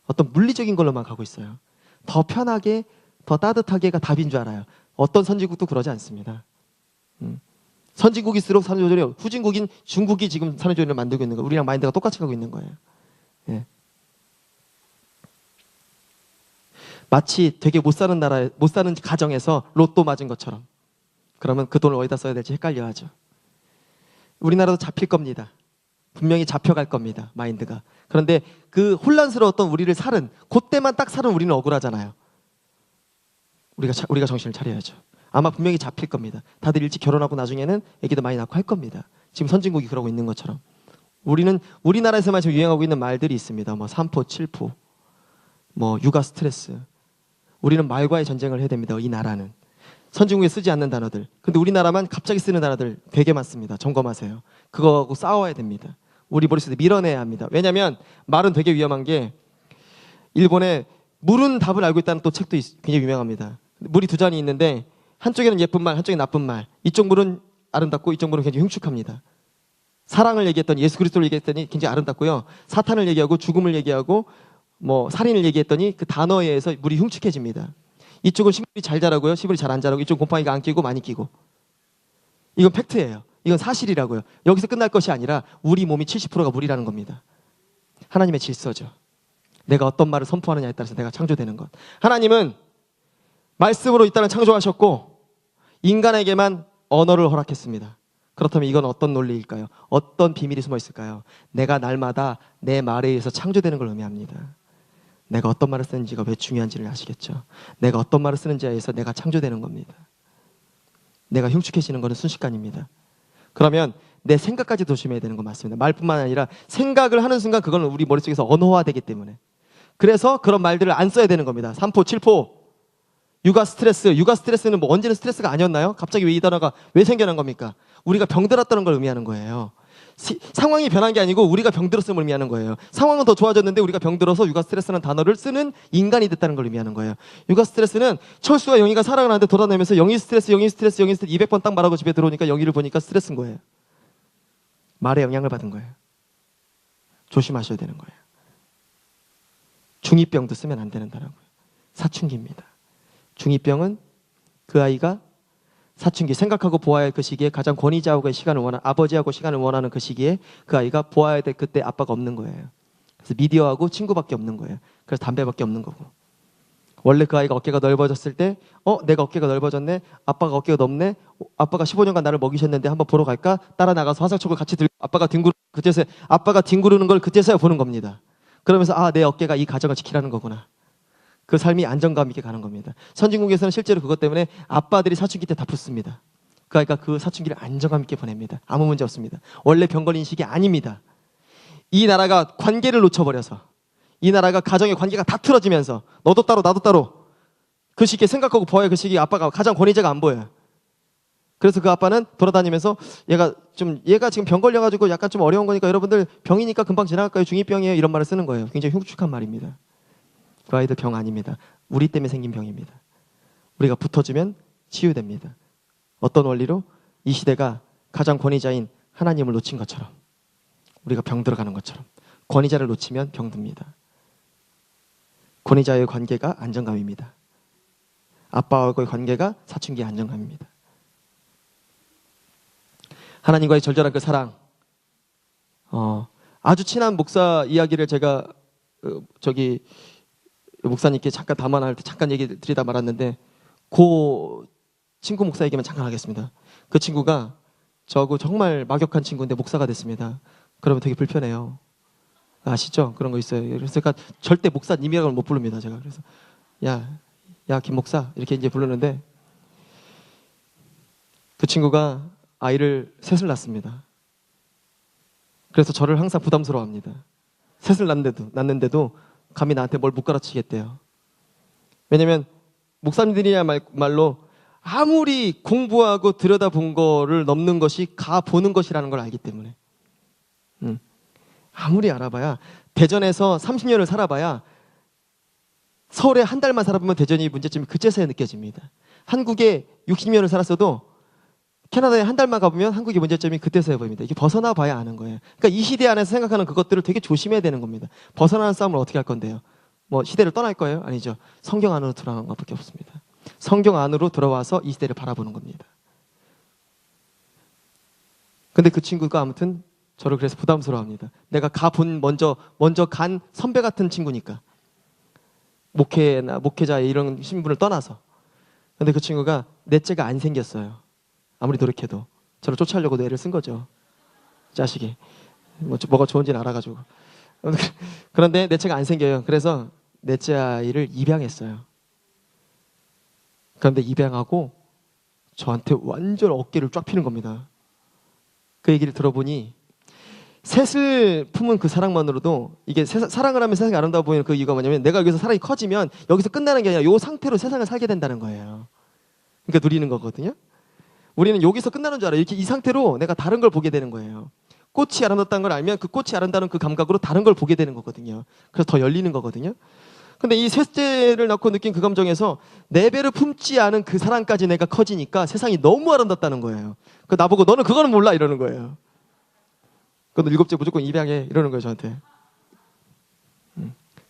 B: 어떤 물리적인 걸로만 가고 있어요. 더 편하게, 더 따뜻하게가 답인 줄 알아요. 어떤 선진국도 그러지 않습니다. 선진국일수록 산후조리원, 후진국인 중국이 지금 산후조리원을 만들고 있는 거예요. 우리랑 마인드가 똑같이 가고 있는 거예요. 예. 마치 되게 못 사는 나라에, 못 사는 가정에서 로또 맞은 것처럼. 그러면 그 돈을 어디다 써야 될지 헷갈려하죠. 우리나라도 잡힐 겁니다. 분명히 잡혀갈 겁니다. 마인드가. 그런데 그 혼란스러웠던 우리를 살은, 그때만 딱 살은 우리는 억울하잖아요. 우리가 정신을 차려야죠. 아마 분명히 잡힐 겁니다. 다들 일찍 결혼하고 나중에는 애기도 많이 낳고 할 겁니다. 지금 선진국이 그러고 있는 것처럼. 우리나라에서만 지금 유행하고 있는 말들이 있습니다. 뭐 3포, 7포, 뭐 육아 스트레스. 우리는 말과의 전쟁을 해야 됩니다. 이 나라는. 선진국에 쓰지 않는 단어들. 근데 우리나라만 갑자기 쓰는 단어들 되게 많습니다. 점검하세요. 그거하고 싸워야 됩니다. 우리 머릿속에 밀어내야 합니다. 왜냐하면 말은 되게 위험한 게 일본에 물은 답을 알고 있다는 또 책도 굉장히 유명합니다. 물이 두 잔이 있는데 한쪽에는 예쁜 말, 한쪽에 나쁜 말. 이쪽 물은 아름답고 이쪽 물은 굉장히 흉측합니다. 사랑을 얘기했더니 예수 그리스도를 얘기했더니 굉장히 아름답고요. 사탄을 얘기하고 죽음을 얘기하고 뭐 살인을 얘기했더니 그 단어에 의해서 물이 흉측해집니다. 이쪽은 식물이 잘 자라고요. 식물이 잘 안 자라고 이쪽 곰팡이가 안 끼고 많이 끼고. 이건 팩트예요. 이건 사실이라고요. 여기서 끝날 것이 아니라 우리 몸이 70%가 물이라는 겁니다. 하나님의 질서죠. 내가 어떤 말을 선포하느냐에 따라서 내가 창조되는 것. 하나님은 말씀으로 이 땅을 창조하셨고 인간에게만 언어를 허락했습니다. 그렇다면 이건 어떤 논리일까요? 어떤 비밀이 숨어 있을까요? 내가 날마다 내 말에 의해서 창조되는 걸 의미합니다. 내가 어떤 말을 쓰는지가 왜 중요한지를 아시겠죠? 내가 어떤 말을 쓰는지에 의해서 내가 창조되는 겁니다. 내가 흉측해지는 것은 순식간입니다. 그러면 내 생각까지 조심해야 되는 건 맞습니다. 말뿐만 아니라 생각을 하는 순간 그거는 우리 머릿속에서 언어화되기 때문에. 그래서 그런 말들을 안 써야 되는 겁니다. 3포, 7포. 육아 스트레스는 뭐 언제는 스트레스가 아니었나요? 갑자기 왜 이 단어가 왜 생겨난 겁니까? 우리가 병들었다는 걸 의미하는 거예요. 상황이 변한 게 아니고 우리가 병들었음을 의미하는 거예요. 상황은 더 좋아졌는데 우리가 병들어서 육아 스트레스라는 단어를 쓰는 인간이 됐다는 걸 의미하는 거예요. 육아 스트레스는 철수와 영희가 살아가는 하는데 돌아다니면서 영희 스트레스 200번 딱 말하고 집에 들어오니까 영희를 보니까 스트레스인 거예요. 말에 영향을 받은 거예요. 조심하셔야 되는 거예요. 중2병도 쓰면 안 된다고요. 사춘기입니다. 중2병은 그 아이가 사춘기, 생각하고 보아야 할 그 시기에 가장 권위자하고의 시간을 아버지하고 시간을 원하는 그 시기에 그 아이가 보아야 될 그때 아빠가 없는 거예요. 그래서 미디어하고 친구밖에 없는 거예요. 그래서 담배밖에 없는 거고. 원래 그 아이가 어깨가 넓어졌을 때, 내가 어깨가 넓어졌네? 아빠가 어깨가 넓네? 아빠가 15년간 나를 먹이셨는데 한번 보러 갈까? 따라 나가서 화살촉을 같이 들고 아빠가 뒹구르는 걸 그제서야 보는 겁니다. 그러면서 내 어깨가 이 가정을 지키라는 거구나. 그 삶이 안정감 있게 가는 겁니다. 선진국에서는 실제로 그것 때문에 아빠들이 사춘기 때 다 붙습니다. 그 아이가 그 사춘기를 안정감 있게 보냅니다. 아무 문제 없습니다. 원래 병 걸린 시기 아닙니다. 이 나라가 관계를 놓쳐버려서 이 나라가 가정의 관계가 다 틀어지면서 너도 따로 나도 따로 그 시기에 생각하고 보아야 그 시기에 아빠가 가장 권위자가 안 보여요. 그래서 그 아빠는 돌아다니면서 얘가 지금 병 걸려가지고 약간 좀 어려운 거니까 여러분들 병이니까 금방 지나갈까요? 중2병이에요. 이런 말을 쓰는 거예요. 굉장히 흉측한 말입니다. 그 아이들 병 아닙니다. 우리 때문에 생긴 병입니다. 우리가 붙어주면 치유됩니다. 어떤 원리로? 이 시대가 가장 권위자인 하나님을 놓친 것처럼 우리가 병 들어가는 것처럼 권위자를 놓치면 병듭니다. 권위자의 관계가 안정감입니다. 아빠와의 관계가 사춘기의 안정감입니다. 하나님과의 절절한 그 사랑. 아주 친한 목사 이야기를 제가 목사님께 잠깐 담아할 때 잠깐 얘기 드리다 말았는데 그 친구 목사 얘기만 잠깐 하겠습니다. 그 친구가 저하고 정말 막역한 친구인데 목사가 됐습니다. 그러면 되게 불편해요. 아시죠? 그런 거 있어요. 그래서 제가 절대 목사님이라고는 못 부릅니다. 제가 그래서 야 김 목사 이렇게 이제 부르는데 그 친구가 아이를 셋을 낳습니다. 그래서 저를 항상 부담스러워합니다. 셋을 낳는데도 감히 나한테 뭘 못 가르치겠대요. 왜냐면 목사님들이야말로 아무리 공부하고 들여다본 거를 넘는 것이 가 보는 것이라는 걸 알기 때문에 아무리 알아봐야 대전에서 30년을 살아봐야 서울에 한 달만 살아보면 대전이 문제점이 그제서야 느껴집니다. 한국에 60년을 살았어도 캐나다에 한 달만 가보면 한국의 문제점이 그때서야 보입니다. 이게 벗어나 봐야 아는 거예요. 그러니까 이 시대 안에서 생각하는 그것들을 되게 조심해야 되는 겁니다. 벗어나는 싸움을 어떻게 할 건데요? 뭐 시대를 떠날 거예요? 아니죠. 성경 안으로 들어가는 것밖에 없습니다. 성경 안으로 들어와서 이 시대를 바라보는 겁니다. 근데 그 친구가 아무튼 저를 그래서 부담스러워합니다. 내가 먼저 간 선배 같은 친구니까. 목회자 이런 신분을 떠나서. 근데 그 친구가 넷째가 안 생겼어요. 아무리 노력해도. 저를 쫓아내려고 애를 쓴 거죠. 자식이. 뭐가 좋은지는 알아가지고. 그런데 넷째가 안 생겨요. 그래서 넷째 아이를 입양했어요. 그런데 입양하고 저한테 완전 어깨를 쫙 피는 겁니다. 그 얘기를 들어보니 셋을 품은 그 사랑만으로도 이게 사랑을 하면 세상이 아름다워 보이는 그 이유가 뭐냐면 내가 여기서 사랑이 커지면 여기서 끝나는 게 아니라 이 상태로 세상을 살게 된다는 거예요. 그러니까 누리는 거거든요. 우리는 여기서 끝나는 줄 알아요. 이렇게 이 상태로 내가 다른 걸 보게 되는 거예요. 꽃이 아름답다는 걸 알면 그 꽃이 아름다운 그 감각으로 다른 걸 보게 되는 거거든요. 그래서 더 열리는 거거든요. 근데 이 셋째를 낳고 느낀 그 감정에서 내 배를 품지 않은 그 사랑까지 내가 커지니까 세상이 너무 아름답다는 거예요. 그 나보고 너는 그거는 몰라 이러는 거예요. 그건 7째 무조건 입양해 이러는 거예요 저한테.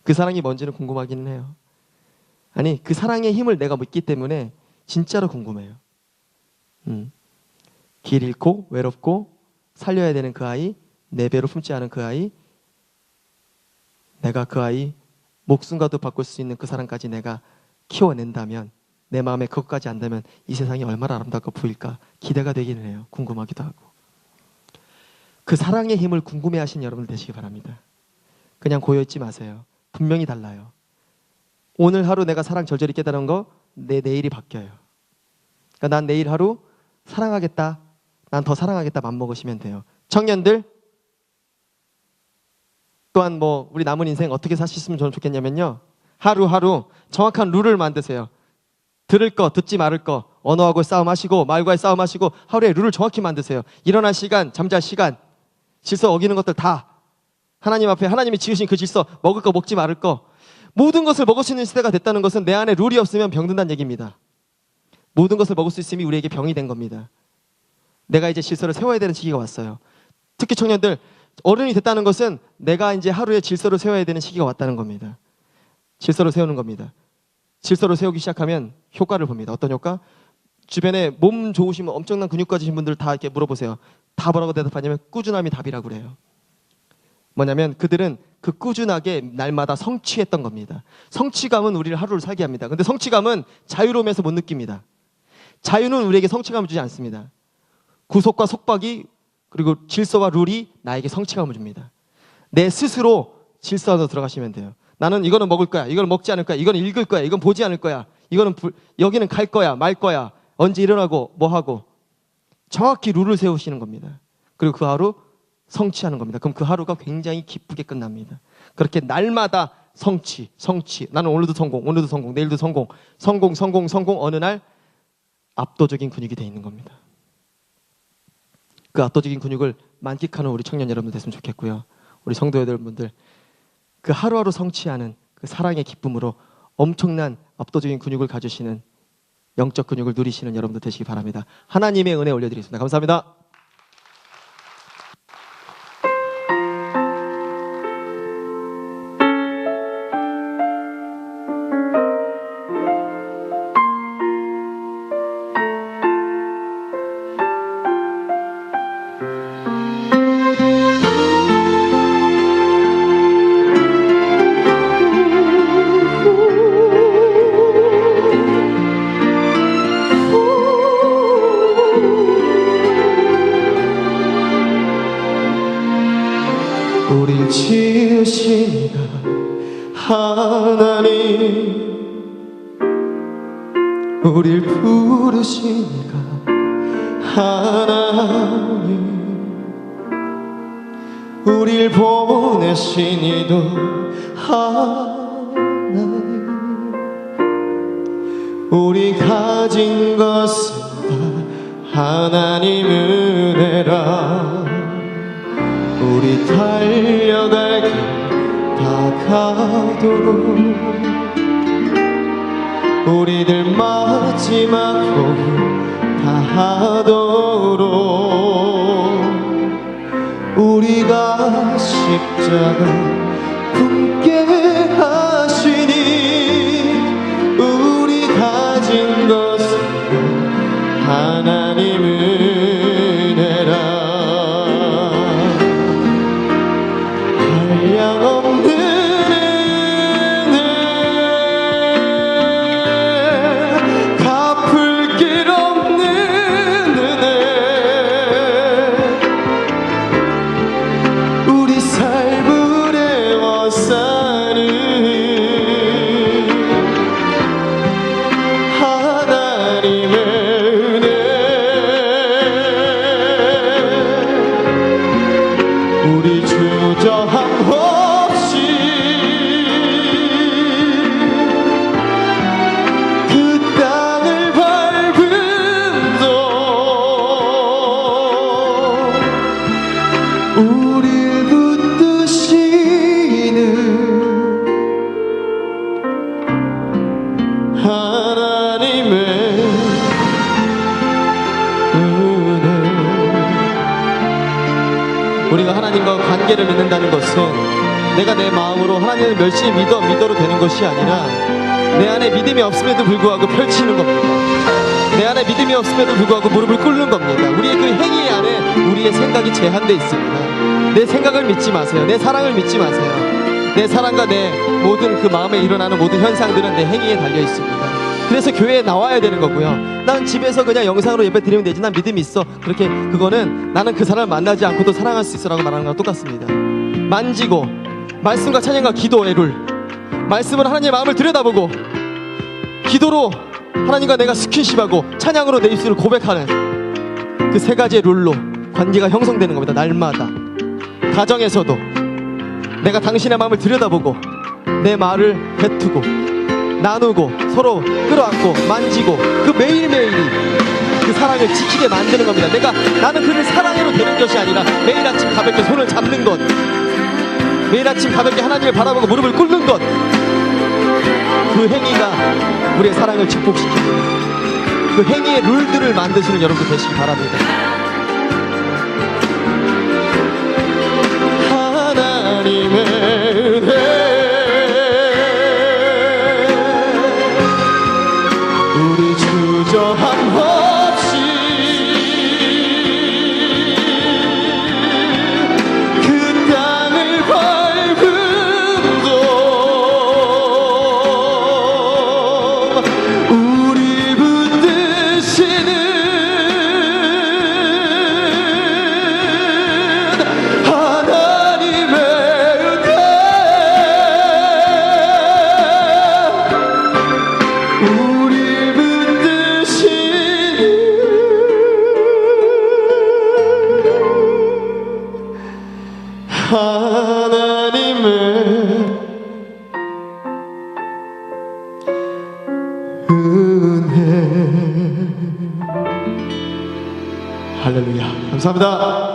B: 그 사랑이 뭔지는 궁금하기는 해요. 아니 그 사랑의 힘을 내가 믿기 때문에 진짜로 궁금해요. 길 잃고 외롭고 살려야 되는 그 아이, 내 배로 품지 않은 그 아이, 내가 그 아이 목숨과도 바꿀 수 있는 그 사랑까지 내가 키워낸다면 내 마음에 그것까지 안다면 이 세상이 얼마나 아름답고 보일까 기대가 되기는 해요. 궁금하기도 하고. 그 사랑의 힘을 궁금해하시는 여러분들 되시기 바랍니다. 그냥 고여있지 마세요. 분명히 달라요. 오늘 하루 내가 사랑 절절히 깨달은 거 내 내일이 바뀌어요. 그러니까 난 내일 하루 사랑하겠다. 난 더 사랑하겠다 맘먹으시면 돼요. 청년들 또한 우리 남은 인생 어떻게 사셨으면 저는 좋겠냐면요. 하루하루 정확한 룰을 만드세요. 들을 거, 듣지 말을 거, 언어하고 싸움하시고 말과의 싸움하시고 하루에 룰을 정확히 만드세요. 일어날 시간, 잠잘 시간, 질서 어기는 것들 다 하나님 앞에 하나님이 지으신 그 질서, 먹을 거, 먹지 말을 거 모든 것을 먹을 수 있는 시대가 됐다는 것은 내 안에 룰이 없으면 병든다는 얘기입니다. 모든 것을 먹을 수 있음이 우리에게 병이 된 겁니다. 내가 이제 질서를 세워야 되는 시기가 왔어요. 특히 청년들 어른이 됐다는 것은 내가 이제 하루에 질서를 세워야 되는 시기가 왔다는 겁니다. 질서를 세우는 겁니다. 질서를 세우기 시작하면 효과를 봅니다. 어떤 효과? 주변에 몸 좋으시면 엄청난 근육 가지신 분들 다 이렇게 물어보세요. 다 뭐라고 대답하냐면 꾸준함이 답이라고 그래요. 뭐냐면 그들은 그 꾸준하게 날마다 성취했던 겁니다. 성취감은 우리를 하루를 살게 합니다. 근데 성취감은 자유로움에서 못 느낍니다. 자유는 우리에게 성취감을 주지 않습니다. 구속과 속박이 그리고 질서와 룰이 나에게 성취감을 줍니다. 내 스스로 질서 안으로 들어가시면 돼요. 나는 이거는 먹을 거야. 이거는 먹지 않을 거야. 이거는 읽을 거야. 이건 보지 않을 거야. 여기는 갈 거야. 말 거야. 언제 일어나고 뭐 하고 정확히 룰을 세우시는 겁니다. 그리고 그 하루 성취하는 겁니다. 그럼 그 하루가 굉장히 기쁘게 끝납니다. 그렇게 날마다 성취. 나는 오늘도 성공, 내일도 성공. 어느 날 압도적인 근육이 돼 있는 겁니다. 그 압도적인 근육을 만끽하는 우리 청년 여러분들 됐으면 좋겠고요. 우리 성도 여러분들 그 하루하루 성취하는 그 사랑의 기쁨으로 엄청난 압도적인 근육을 가지시는 영적 근육을 누리시는 여러분들 되시기 바랍니다. 하나님의 은혜 올려드리겠습니다. 감사합니다. 우릴 지으신 하나님, 우릴 부르신 하나님, 우릴 보내신 이도 하나님, 우리 가진 것은 다 하나님 은혜라. 우리 달려갈 길 다가도록 우리들 마지막 호흡 다하도록 우리가 십자가 품게 하시니 우리 가진 것은 하나님 은혜라 한량없는 은혜 갚을 길 없는 은혜 우리 삶을 애워싸는 하나님의 은혜 우리 주저함 없이 그 땅을 밟음도 우릴 붙드시는 하나님의 은혜 우리가 하나님과 관계를 맺는다는 것은 내가 내 마음으로 하나님을 열심히 믿어도 되는 것이 아니라 내 안에 믿음이 없음에도 불구하고 펼치는 겁니다. 내 안에 믿음이 없음에도 불구하고 무릎을 꿇는 겁니다. 우리의 그 행위 안에 우리의 생각이 제한되어 있습니다. 내 생각을 믿지 마세요. 내 사랑을 믿지 마세요. 내 사랑과 내 모든 그 마음에 일어나는 모든 현상들은 내 행위에 달려 있습니다. 그래서 교회에 나와야 되는 거고요. 난 집에서 그냥 영상으로 예배 드리면 되지. 난 믿음이 있어. 그렇게 그거는 나는 그 사람을 만나지 않고도 사랑할 수 있어라고 말하는 거랑 똑같습니다. 만지고 말씀과 찬양과 기도의 룰 말씀으로 하나님의 마음을 들여다보고 기도로 하나님과 내가 스킨십하고 찬양으로 내 입술을 고백하는 그 세 가지의 룰로 관계가 형성되는 겁니다. 날마다 가정에서도 내가 당신의 마음을 들여다보고 내 말을 뱉고 나누고 서로 끌어안고 만지고 그 매일매일이 그 사랑을 지키게 만드는 겁니다. 나는 그를 사랑해도 되는 것이 아니라 매일 아침 가볍게 손을 잡는 것 매일 아침 가볍게 하나님을 바라보고 무릎을 꿇는 것 그 행위가 우리의 사랑을 증폭시킵니다. 그 행위의 룰들을 만드시는 여러분들 되시기 바랍니다. 하나님의 은혜 우리 주저함 없이 그 땅을 밟음도 우리 붙드시는 하나님의 은혜 우리 붙드시는 하나님의 은혜 할렐루야 감사합니다.